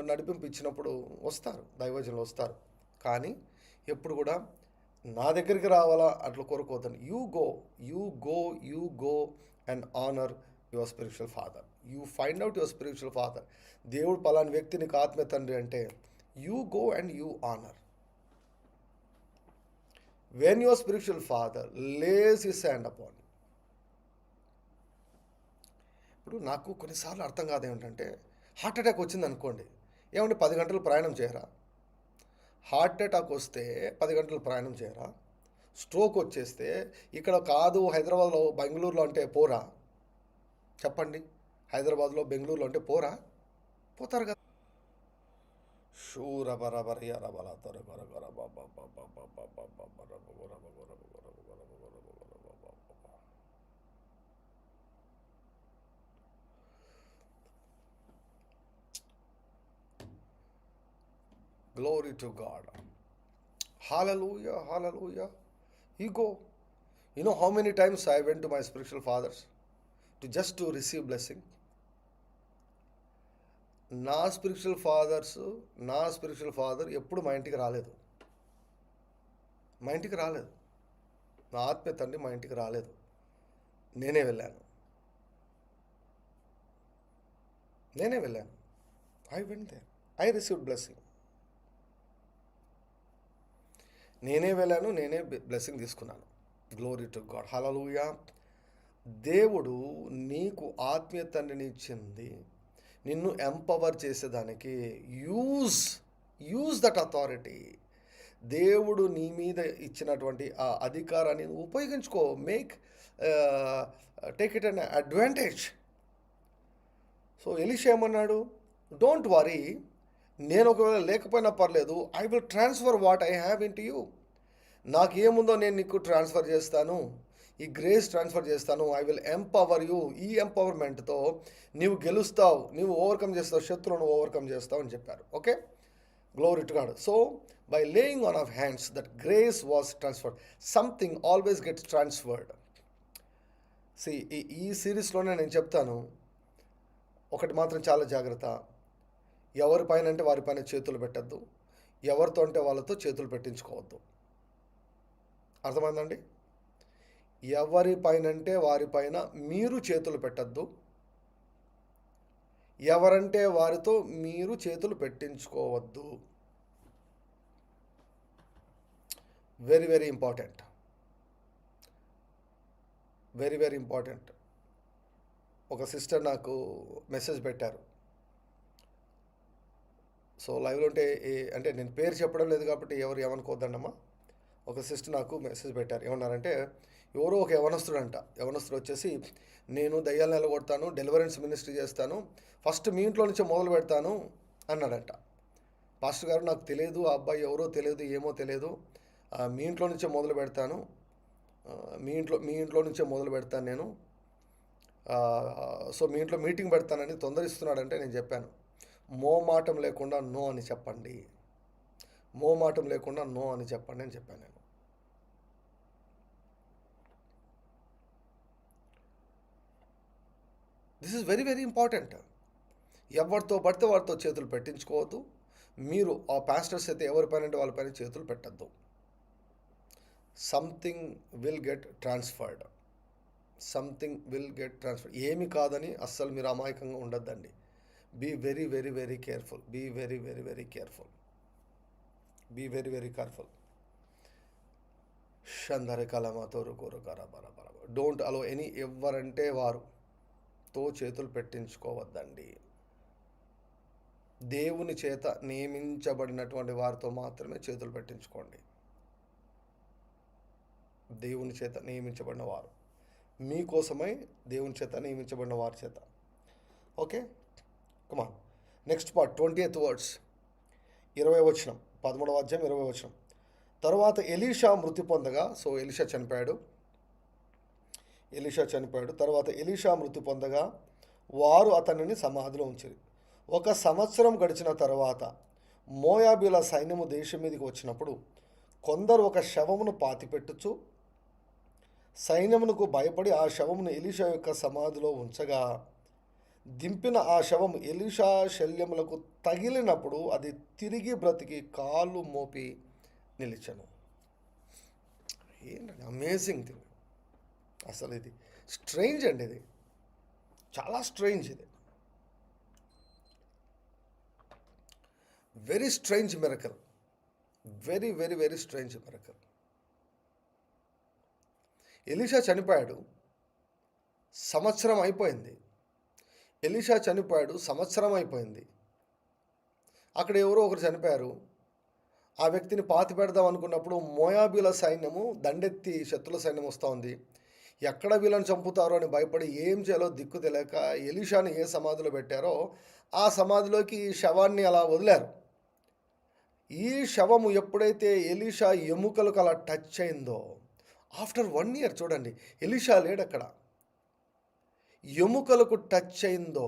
Speaker 1: నడిపించినప్పుడు వస్తారు, దైవజనులు వస్తారు, కానీ ఎప్పుడు కూడా నా దగ్గరికి రావాలా అట్లా కోరుకోవద్దని. You go and honour your spiritual father. You find out your spiritual father. దేవుడు పలాని వ్యక్తి నీకు ఆత్మీయ తండ్రి అంటే you go and you honour. When your spiritual father lays his hand upon. ఇప్పుడు నాకు కొన్నిసార్లు అర్థం కాదు ఏమిటంటే, హార్ట్ అటాక్ వచ్చింది అనుకోండి, ఏమంటే 10 గంటలు ప్రయాణం చేయరా? హార్ట్ అటాక్ వస్తే 10 గంటలు ప్రయాణం చేయరా? స్ట్రోక్ వచ్చేస్తే ఇక్కడ కాదు హైదరాబాద్లో బెంగళూరులో అంటే పోరా? చెప్పండి, హైదరాబాద్లో బెంగళూరులో అంటే పోతారు కదా. షూర బరబర ఎరబల తొరగర గర బాబా బాబా బాబా బాబా బరబ గరబ గరబ గరబ గరబ గరబ గరబ బాబా. Glory to God. Hallelujah. You go. You know how many times I went to my spiritual fathers to receive blessing? నా స్పిరిచువల్ ఫాదర్ ఎప్పుడు మా ఇంటికి రాలేదు. నా ఆత్మీయ తండ్రి మా ఇంటికి రాలేదు, నేనే వెళ్ళాను. I went there, I received blessing. నేనే బ్లెస్సింగ్ తీసుకున్నాను. Glory to God. హల్లెలూయా. దేవుడు నీకు ఆత్మీయ తండ్రిని ఇచ్చింది నిన్ను ఎంపవర్ చేసేదానికి. Use that authority. దేవుడు నీ మీద ఇచ్చినటువంటి ఆ అధికారాన్ని ఉపయోగించుకో. Take it on advantage. So Elisha ఏమన్నాడు? డోంట్ వరీ, నేను ఒకవేళ లేకపోయినా పర్లేదు, I will transfer what I have into you. నాకు ఏముందో నేను నీకు ట్రాన్స్ఫర్ చేస్తాను, ఈ గ్రేస్ ట్రాన్స్ఫర్ చేస్తాను. I will empower you. ఈ ఎంపవర్మెంట్తో నీవు గెలుస్తావు, నీవు ఓవర్కమ్ చేస్తావు, శత్రువును ఓవర్కమ్ చేస్తావు అని చెప్పారు. Okay, glory to God. So by laying on of hands that grace was transferred. Something always gets transferred. ఈ సిరీస్లోనే నేను చెప్తాను, ఒకటి మాత్రం చాలా జాగ్రత్త. ఎవరిపైన అంటే వారిపైన చేతులు పెట్టద్దు, ఎవరితో అంటే వాళ్ళతో చేతులు పెట్టించుకోవద్దు. అర్థమైందండి? ఎవరిపైనంటే వారిపైన మీరు చేతులు పెట్టద్దు, ఎవరంటే వారితో మీరు చేతులు పెట్టించుకోవద్దు. Very very important. ఒక సిస్టర్ నాకు మెసేజ్ పెట్టారు. సో లైవ్లో ఉంటే అంటే నేను పేరు చెప్పడం లేదు కాబట్టి ఎవరు ఏమనుకోవద్దమ్మా. ఒక సిస్టర్ నాకు మెసేజ్ పెట్టారు. ఏమన్నారంటే, ఎవరో ఒక యవనస్తుడు వచ్చేసి, నేను దయ్యాలను నిలగొడతాను, డెలివరెన్స్ మినిస్ట్రీ చేస్తాను, ఫస్ట్ మీ ఇంట్లో నుంచే మొదలు పెడతాను అన్నాడంట. పాస్టర్ గారు, నాకు తెలియదు, ఆ అబ్బాయి ఎవరో తెలియదు, ఏమో తెలియదు, మీ ఇంట్లో నుంచే మొదలు పెడతాను, మీ ఇంట్లో నుంచే మొదలు పెడతాను నేను. సో మీ ఇంట్లో మీటింగ్ పెడతానని తొందరిస్తున్నాడంటే నేను చెప్పాను, మోమాటం లేకుండా నో అని చెప్పండి. మోమాటం లేకుండా నో అని చెప్పండి అని చెప్పాను నేను. This is very very important. ఎవరితో పడితే వారితో చేతులు పెట్టించుకోవద్దు. మీరు ఆ పాస్టర్స్ అయితే ఎవరిపైన అంటే వాళ్ళపైన చేతులు పెట్టద్దు. Something will get transferred. ఏమి కాదని అస్సలు మీరు అమాయకంగా ఉండొద్దండి. Be very very very careful. షందరి కలమతోరు కోరుకార బరబర. డోంట్ అలో ఎనీ ఎవరంటే వారుతో చేతులు పెట్టించుకోవద్దండి. దేవుని చేత నియమించబడినటువంటి వారితో మాత్రమే చేతులు పెట్టించుకోండి. దేవుని చేత నియమించబడిన వారు, మీకోసమై దేవుని చేత నియమించబడిన వారి చేత. ఓకే, కమాన్. నెక్స్ట్ పార్ట్ 20th వర్డ్స్, 20వ వచనం, 13వ అధ్యాయం 20వ వచనం. తర్వాత ఎలీషా మృతి పొందగా, సో ఎలీషా చనిపోయాడు. తర్వాత ఎలీషా మృతి పొందగా వారు అతనిని సమాధిలో ఉంచారు. 1 సంవత్సరం గడిచిన తర్వాత మోయాబీల సైన్యము దేశం మీదకి వచ్చినప్పుడు కొందరు ఒక శవమును పాతిపెట్టుచు సైన్యమునకు భయపడి ఆ శవమును ఎలీషా యొక్క సమాధిలో ఉంచగా దింపిన ఆ శవము ఎలీషా శల్యములకు తగిలినప్పుడు అది తిరిగి బ్రతికి కాళ్ళు మోపి నిలిచెను. ఏంటండి అమేజింగ్ థింగ్. అసలు ఇది స్ట్రేంజ్ అండి, ఇది చాలా స్ట్రేంజ్. ఇది very strange miracle. Very very very strange miracle. Elisha చనిపోయాడు, సంవత్సరం అయిపోయింది. అక్కడ ఎవరో ఒకరు చనిపోయారు. ఆ వ్యక్తిని పాతి పెడదాం అనుకున్నప్పుడు మోయాబీల సైన్యము దండెత్తి శత్రుల సైన్యం వస్తూ ఉంది. ఎక్కడ వీళ్ళని చంపుతారో అని భయపడి ఏం చేయాలో దిక్కు తెలియక ఎలీషాని ఏ సమాధిలో పెట్టారో ఆ సమాధిలోకి ఈ శవాన్ని అలా వదిలారు. ఈ శవము ఎప్పుడైతే ఎలీషా ఎముకలకు అలా టచ్ అయిందో, ఆఫ్టర్ 1 year చూడండి, ఎలీషా లేడక్కడ, ఎముకలకు టచ్ అయిందో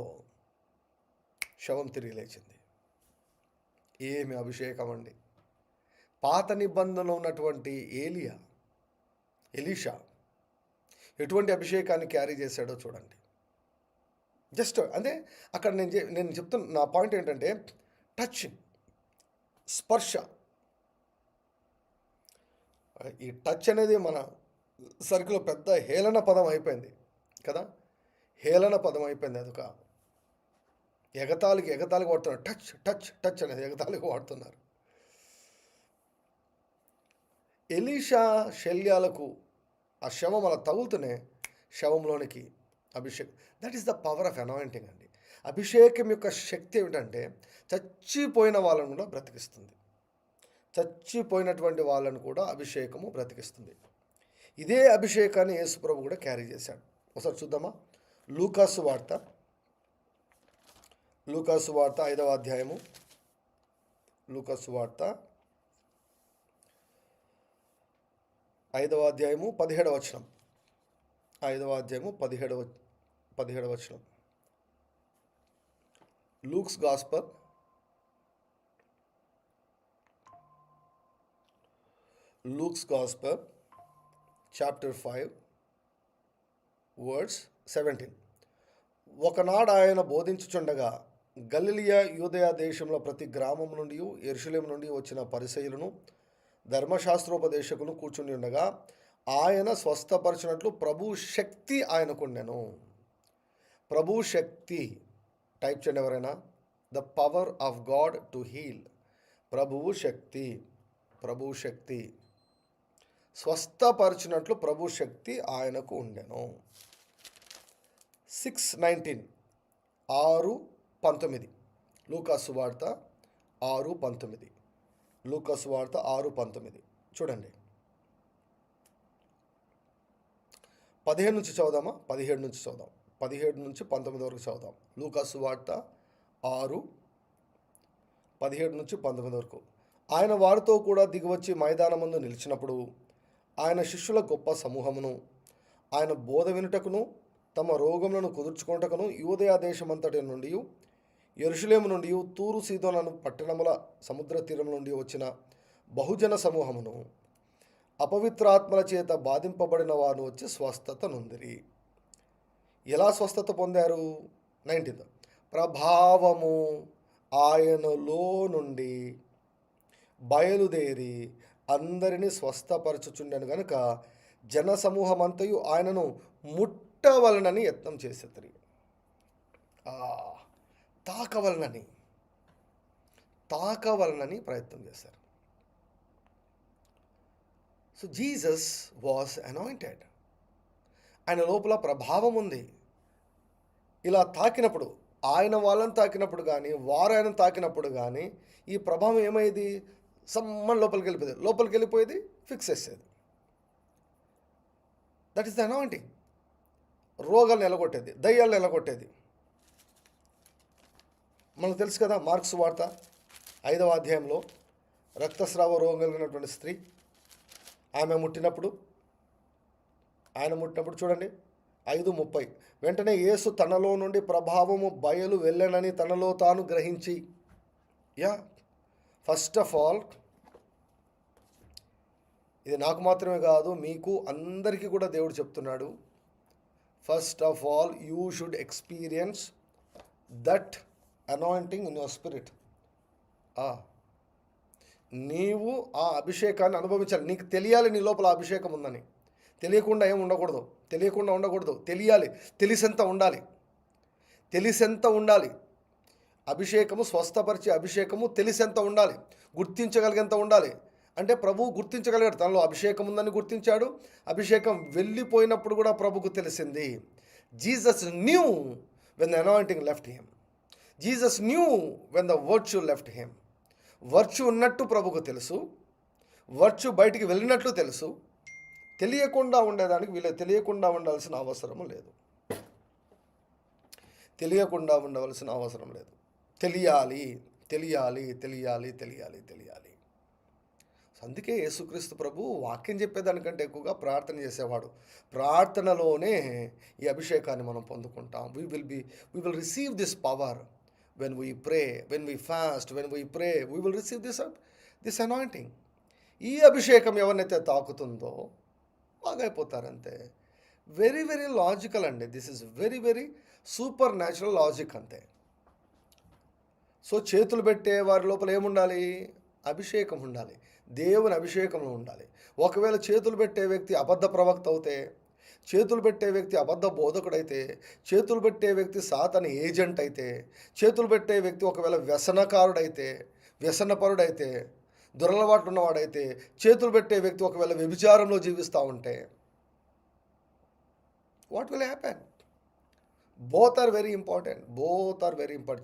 Speaker 1: శవం తిరిగి లేచింది. ఏమి అభిషేకం అండి! పాత నిబంధనలో ఉన్నటువంటి ఎలీషా ఎటువంటి అభిషేకాన్ని క్యారీ చేశాడో చూడండి. జస్ట్ అంటే అక్కడ నేను చెప్తున్న నా పాయింట్ ఏంటంటే టచ్, స్పర్శ. ఈ టచ్ అనేది మన సర్కిల్లో పెద్ద హేళన పదం అయిపోయింది కదా. అదొక ఎగతాళికి వాడుతున్నారు. టచ్ అనేది ఎగతాళికి వాడుతున్నారు. ఎలీషా శల్యాలకు ఆ శవం అలా తగులుతూనే శవంలోనికి అభిషేకం. That is the power of anointing అండి. అభిషేకం యొక్క శక్తి ఏమిటంటే చచ్చిపోయిన వాళ్ళను కూడా బ్రతికిస్తుంది. చచ్చిపోయినటువంటి వాళ్ళను కూడా అభిషేకము బ్రతికిస్తుంది. ఇదే అభిషేకాన్ని యేసుప్రభు కూడా క్యారీ చేశాడు. ఒకసారి చూద్దామా? లూకాసు వార్త 5వ అధ్యాయము, లూకాసు వార్త 5వ అధ్యాయము 17వ వచనం. 5వ అధ్యాయము 17వ వచనం. Luke's gospel chapter 5 words 17. ఒకనాడు ఆయన బోధించుచుండగా గలిలయ యూదయ దేశంలో ప్రతి గ్రామం నుండి యెరూషలేము నుండి వచ్చిన పరిసయ్యులను ధర్మశాస్త్రోపదేశకులు కూర్చుని ఉండగా ఆయన స్వస్థపరిచినట్లు ప్రభు శక్తి ఆయనకుండెను. ప్రభు శక్తి టైప్ చేయండి ఎవరైనా. The power of God to heal. ప్రభువు శక్తి స్వస్థపరిచినట్లు ప్రభు శక్తి ఆయనకు ఉండెను. 6:19 6:19 లూకాసు వార్త 6:19 చూడండి. 15 నుంచి చదువుదామా? 17 నుంచి చదువుదాం. 17 నుంచి 19 వరకు చదువుదాం. లూకాసు వార్త 6:17 నుంచి 19 వరకు. ఆయన వారితో కూడా దిగివచ్చి మైదానమందు నిలిచినప్పుడు ఆయన శిష్యుల గొప్ప సమూహమును ఆయన బోధ వినుటకును తమ రోగములను కుదుర్చుకొనుటకును యూదయ దేశమంతటి నుండి యెరూషలేము నుండి తూరు సీదోను పట్టణముల సముద్ర తీరం నుండి వచ్చిన బహుజన సమూహమును అపవిత్రాత్మల చేత బాధింపబడిన వారు వచ్చి స్వస్థత నొందిరి. ఎలా స్వస్థత పొందారు? 19th, ప్రభావము ఆయనలో నుండి బయలుదేరి అందరినీ స్వస్థపరచుచుండెను గనుక జన సమూహమంతయు ఆయనను ముట్టవలనని యత్నం చేసేది. తాకవలనని ప్రయత్నం చేశారు. So Jesus was anointed. ఆయన లోపల ప్రభావం ఉంది. ఇలా తాకినప్పుడు, ఆయన వాళ్ళని తాకినప్పుడు కానీ, వారు ఆయన తాకినప్పుడు కానీ ఈ ప్రభావం ఏమైంది? సమ్మని లోపలికి వెళ్ళిపోయేది, ఫిక్స్ చేసేది. That is the anointing. రోగాలను ఎలగొట్టేది, దయ్యాలను ఎలగొట్టేది. మనకు తెలుసు కదా, మార్క్స్ వార్త 5వ అధ్యాయంలో రక్తస్రావ రోగం కలిగినటువంటి స్త్రీ, ఆయన ముట్టినప్పుడు చూడండి 5:30, వెంటనే యేసు తనలో నుండి ప్రభావము బయలు వెళ్ళనని తనలో తాను గ్రహించి, ఫస్ట్ ఆఫ్ ఆల్ ఇది నాకు మాత్రమే కాదు, మీకు అందరికీ కూడా దేవుడు చెప్తున్నాడు. First of all you should experience that anointing in your spirit. నీవు ఆ అభిషేకాన్ని అనుభవించాలి. నీకు తెలియాలి నీ లోపల అభిషేకం ఉందని. తెలియకుండా ఉండకూడదు. తెలియాలి. తెలిసెంత ఉండాలి. అభిషేకము, స్వస్థపరిచే అభిషేకము తెలిసెంత ఉండాలి, గుర్తించగలిగేంత ఉండాలి. అంటే ప్రభువు గుర్తించగలిగాడు, తనలో అభిషేకం ఉందని గుర్తించాడు. అభిషేకం వెళ్ళిపోయినప్పుడు కూడా ప్రభుకు తెలిసింది. Jesus new when the anointing left him. Jesus new when the virtue left him. Virtue ఉన్నట్టు ప్రభుకు తెలుసు, వర్చ్యూ బయటికి వెళ్ళినట్లు తెలుసు. తెలియకుండా ఉండేదానికి తెలియకుండా ఉండాల్సిన అవసరం లేదు. తెలియాలి. అందుకే యేసుక్రీస్తు ప్రభు వాక్యం చెప్పేదానికంటే ఎక్కువగా ప్రార్థన చేసేవాడు. ప్రార్థనలోనే ఈ అభిషేకాన్ని మనం పొందుకుంటాం. we will receive this power when we pray, when we fast, when we pray, we will receive this anointing. ఈ అభిషేకం ఎవరినైతే తాకుతుందో బాగైపోతారంతే. వెరీ వెరీ లాజికల్ అండి. This is very very super natural logic అంతే. సో చేతులు పెట్టే వారి లోపల ఏముండాలి? అభిషేకం ఉండాలి, దేవుని అభిషేకంలో ఉండాలి. ఒకవేళ చేతులు పెట్టే వ్యక్తి అబద్ధ ప్రవక్త అవుతే, చేతులు పెట్టే వ్యక్తి అబద్ధ బోధకుడైతే, చేతులు పెట్టే వ్యక్తి సాతాను ఏజెంట్ అయితే, చేతులు పెట్టే వ్యక్తి ఒకవేళ వ్యసనపరుడైతే, దురలవాట్లు ఉన్నవాడైతే, చేతులు పెట్టే వ్యక్తి ఒకవేళ వ్యభిచారంలో జీవిస్తూ ఉంటే, what will happen? Both are very important.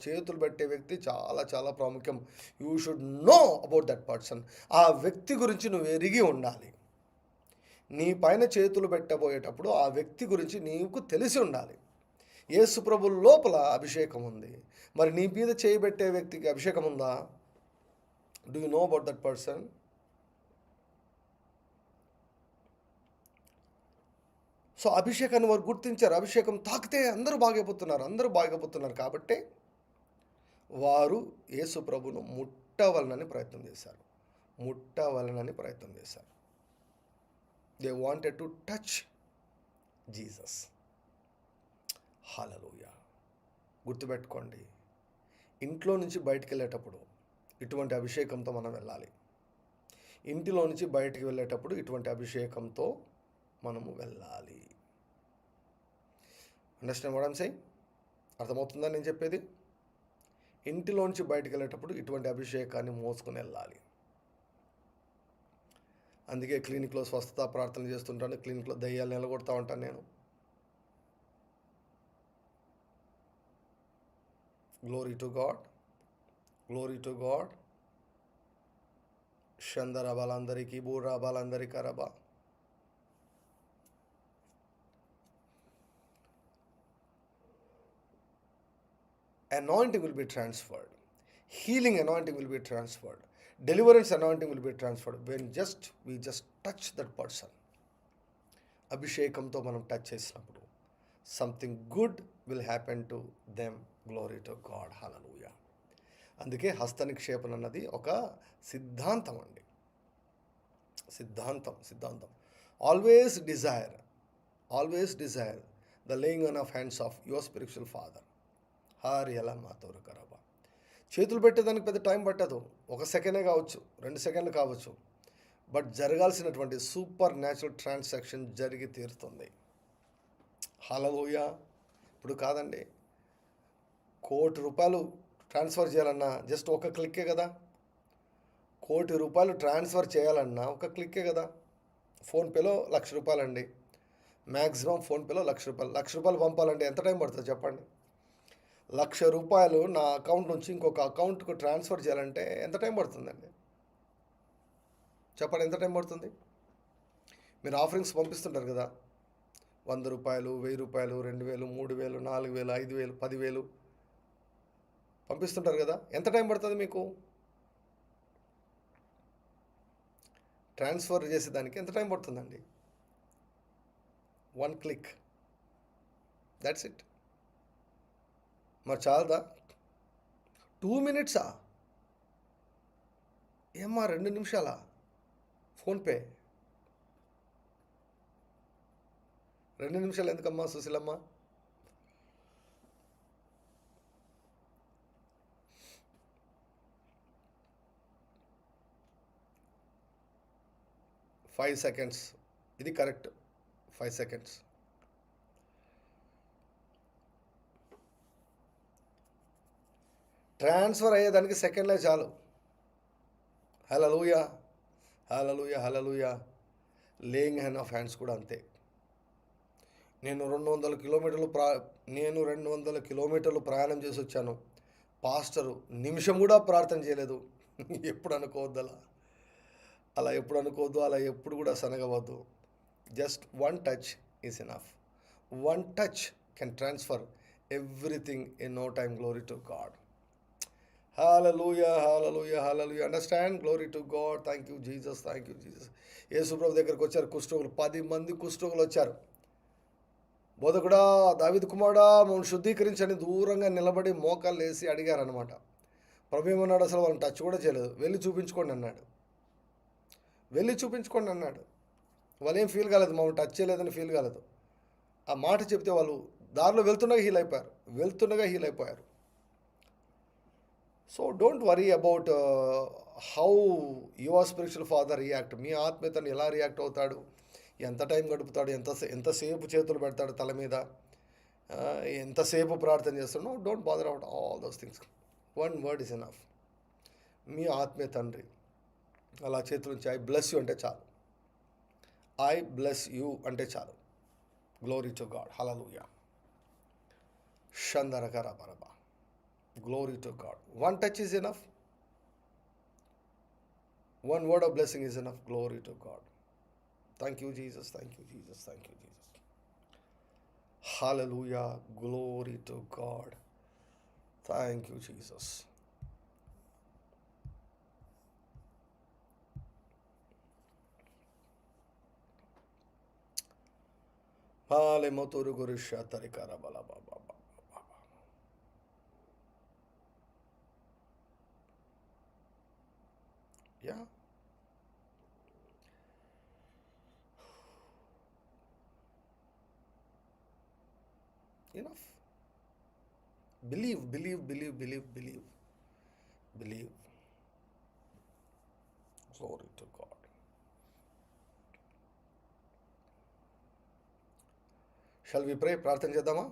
Speaker 1: చేతులు పెట్టే వ్యక్తి చాలా చాలా ప్రాముఖ్యం. You should know about that person. ఆ వ్యక్తి గురించి నువ్వు ఎరిగి ఉండాలి. నీ పైన చేతులు పెట్టబోయేటప్పుడు ఆ వ్యక్తి గురించి నీకు తెలిసి ఉండాలి. యేసు ప్రభు లోపల అభిషేకం ఉంది, మరి నీ మీద చేయబెట్టే వ్యక్తికి అభిషేకం ఉందా? Do you know about that person? So అభిషేకాన్ని వారు గుర్తించారు. అభిషేకం తాకితే అందరూ బాగైపోతున్నారు కాబట్టి వారు యేసు ప్రభును ముట్టవలనని ప్రయత్నం చేశారు. They wanted to touch Jesus. Hallelujah. గుర్తుపెట్టుకోండి, ఇంట్లో నుంచి బయటికి వెళ్ళేటప్పుడు ఇటువంటి అభిషేకంతో మనం వెళ్ళాలి. ఇంటిలో నుంచి బయటికి వెళ్ళేటప్పుడు ఇటువంటి అభిషేకంతో మనము వెళ్ళాలి. Understand what I'm saying? అర్థమవుతుందా నేను చెప్పేది? ఇంటిలోంచి బయటికి వెళ్ళేటప్పుడు ఇటువంటి అభిషేకాన్ని మోసుకొని వెళ్ళాలి. అందుకే క్లినిక్లో స్వస్థత ప్రార్థనలు చేస్తుంటాను, క్లినిక్లో దయ్యాలు నిలగొడతా ఉంటాను నేను. Glory to God. షందర బాలందరికీ బూరా బాలందరికీ రబా. Anointing will be transferred. Healing anointing will be transferred. Deliverance anointing will be transferred when we just touch that person. అభిషేకంతో మనం టచ్ చేసినప్పుడు something good will happen to them. Glory to God. Hallelujah. అందుకే హస్తనిక్షేపణ అన్నది ఒక సిద్ధాంతం అండి. సిద్ధాంతం. Always desire the laying on of hands of your spiritual father. హారి ఎలా మాతోరు కరాబా. చేతులు పెట్టేదానికి పెద్ద టైం పట్టదు, 1 సెకండే కావచ్చు, 2 సెకండ్లు కావచ్చు, బట్ జరగాల్సినటువంటి సూపర్ న్యాచురల్ ట్రాన్సాక్షన్ జరిగి తీరుతుంది. హల్లెలూయా. ఇప్పుడు కాదండి, ₹1,00,00,000 ట్రాన్స్ఫర్ చేయాలన్నా జస్ట్ ఒక క్లిక్కే కదా. ₹1,00,00,000 ట్రాన్స్ఫర్ చేయాలన్నా ఒక క్లిక్కే కదా. ఫోన్పేలో ₹1,00,000 అండి, మ్యాక్సిమం ఫోన్పేలో ₹1,00,000 పంపాలంటే ఎంత టైం పడుతుంది చెప్పండి. ₹1,00,000 నా అకౌంట్ నుంచి ఇంకొక అకౌంట్కు ట్రాన్స్ఫర్ చేయాలంటే ఎంత టైం పడుతుందండి చెప్పండి, ఎంత టైం పడుతుంది? మీరు ఆఫరింగ్స్ పంపిస్తుంటారు కదా, ₹100, ₹1,000, ₹2,000, ₹3,000, ₹4,000, ₹5,000, ₹10,000 పంపిస్తుంటారు కదా. ఎంత టైం పడుతుంది మీకు ట్రాన్స్ఫర్ చేసేదానికి? ఎంత టైం పడుతుందండి? 1 క్లిక్, దట్స్ ఇట్. మరి చాలదా? 2 మినిట్సా? ఏమ్మా 2 నిమిషాలా? ఫోన్పే 2 నిమిషాలు ఎందుకమ్మా సుశీలమ్మ? ఫైవ్ సెకండ్స్, ఇది కరెక్ట్. 5 సెకండ్స్. ట్రాన్స్ఫర్ అయ్యేదానికి సెకండ్లే చాలు. హల్లెలూయా, hallelujah, hallelujah. Laying hand of hands కూడా అంతే. నేను 200 కిలోమీటర్లు ప్రయాణం చేసి వచ్చాను, పాస్టరు నిమిషం కూడా ప్రార్థన చేయలేదు. ఎప్పుడు అనుకోవద్దు అలా ఎప్పుడు అనుకోవద్దు, అలా ఎప్పుడు కూడా సనగవద్దు. Just 1 touch is enough. 1 touch can transfer everything in no time. Glory to God. Hallelujah, hallelujah, hallelujah. Understand? Glory to God. Thank you Jesus, thank you Jesus. యేసుప్రభు దగ్గరికి వచ్చారు కుష్ఠరోగులు, 10 మంది కుష్ఠరోగులు వచ్చారు. బోధకుడా, దావీదు కుమారుడా, మమ్మల్ని శుద్ధీకరించని దూరంగా నిలబడి మోకాళ్ళు వేసి అడిగారనమాట. ప్రభు ఏమన్నాడు? అసలు వాళ్ళని టచ్ కూడా చేయలేదు. వెళ్ళి చూపించుకోండి అన్నాడు. వాళ్ళు ఏం ఫీల్ కాలేదు, మమ్మల్ని టచ్ చేయలేదని ఫీల్ కాలేదు. ఆ మాట చెప్తే వాళ్ళు దారిలో వెళ్తుండగా హీల్ అయిపోయారు. So don't worry about how your spiritual father react. మీ ఆత్మీయతను ఎలా రియాక్ట్ అవుతాడు, ఎంత టైం గడుపుతాడు, ఎంతసేపు చేతులు పెడతాడు తల మీద, ఎంతసేపు ప్రార్థన చేస్తాడు. No, don't bother about all those things. 1 word is enough. మీ ఆత్మీయ తండ్రి అలా చేతుల నుంచి ఐ బ్లెస్ యూ అంటే చాలు. ఐ బ్లెస్ యూ అంటే చాలు. Glory to God. హల్లెలూయా. షందరకర బరబా. Glory to God. 1 touch is enough. 1 word of blessing is enough. Glory to God. Thank you, Jesus. Thank you, Jesus. Thank you, Jesus. Hallelujah. Glory to God. Thank you, Jesus. Hale motoru gurisha tarikara bala baba. Yeah. Enough. Believe. Glory to God. Shall we pray? ప్రార్థన చేద్దామా?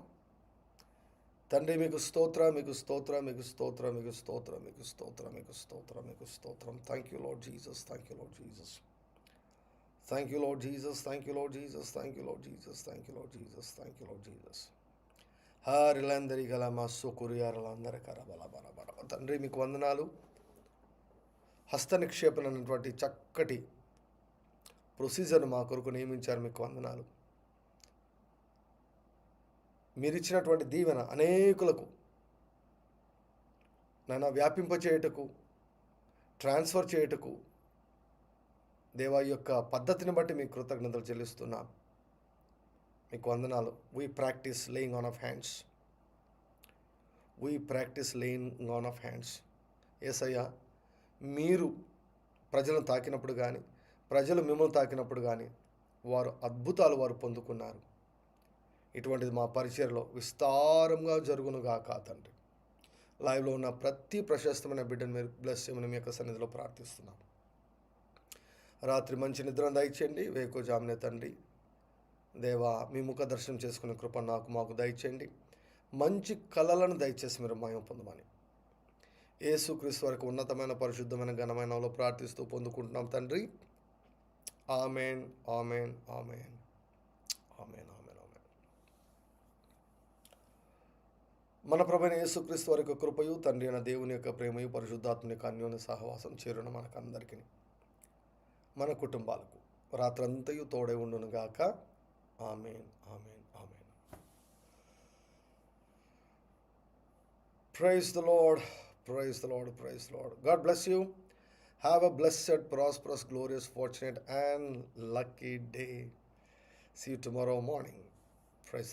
Speaker 1: తండ్రి, మీకు స్తోత్రం. Thank you Lord Jesus. హారిలందరి గల మా సుకురియారులందరి కరబల. తండ్రి, మీకు వందనాలు. హస్త నిక్షేపణ అనేటువంటి చక్కటి ప్రొసీజర్ను మా కొరకు నియమించారు. మీకు వందనాలు. మీరిచ్చినటువంటి దీవెన అనేకులకు నాన్న వ్యాపింపచేయుటకు, ట్రాన్స్ఫర్ చేయుటకు దేవా యొక్క పద్ధతిని బట్టి మీకు కృతజ్ఞతలు చెల్లిస్తున్నాం. మీకు వందనాలు. We practise laying on of hands. యేసయ్యా, మీరు ప్రజలను తాకినప్పుడు కానీ, ప్రజలు మిమ్మల్ని తాకినప్పుడు కానీ వారు అద్భుతాలు వారు పొందుకున్నారు. ఇటువంటిది మా పరిచయలో విస్తారంగా జరుగునుగాక తండ్రి. లైవ్లో ఉన్న ప్రతి ప్రశస్తమైన బిడ్డను మీరు బ్లెస్ చేయమని మీ యొక్క సన్నిధిలో ప్రార్థిస్తున్నాం. రాత్రి మంచి నిద్రను దయచేయండి. వేకువజామునే తండ్రి దేవా, మీ ముఖ దర్శనం చేసుకునే కృప మాకు దయచేయండి. మంచి కళలను దయచేసి మీరు మహిమ పొందమని యేసుక్రీస్తు వరకు ఉన్నతమైన పరిశుద్ధమైన ఘనమైనలో ప్రార్థిస్తూ పొందుకుంటున్నాం తండ్రి. Amen, amen, amen, amen, amen, amen. మన ప్రభువైన యేసుక్రీస్తు వరకు కృపయు, తండ్రి అయిన దేవుని యొక్క ప్రేమయు, పరిశుద్ధాత్మని యొక్క అన్యోన్య సహవాసం చేరున మనకందరికీ, మన కుటుంబాలకు రాత్రంతయు తోడై ఉండునుగాక. Amen, amen, amen. Praise the Lord, praise the Lord, praise the Lord. God bless you. Have a blessed, prosperous, glorious, fortunate and lucky day. See you tomorrow morning. Praise the Lord.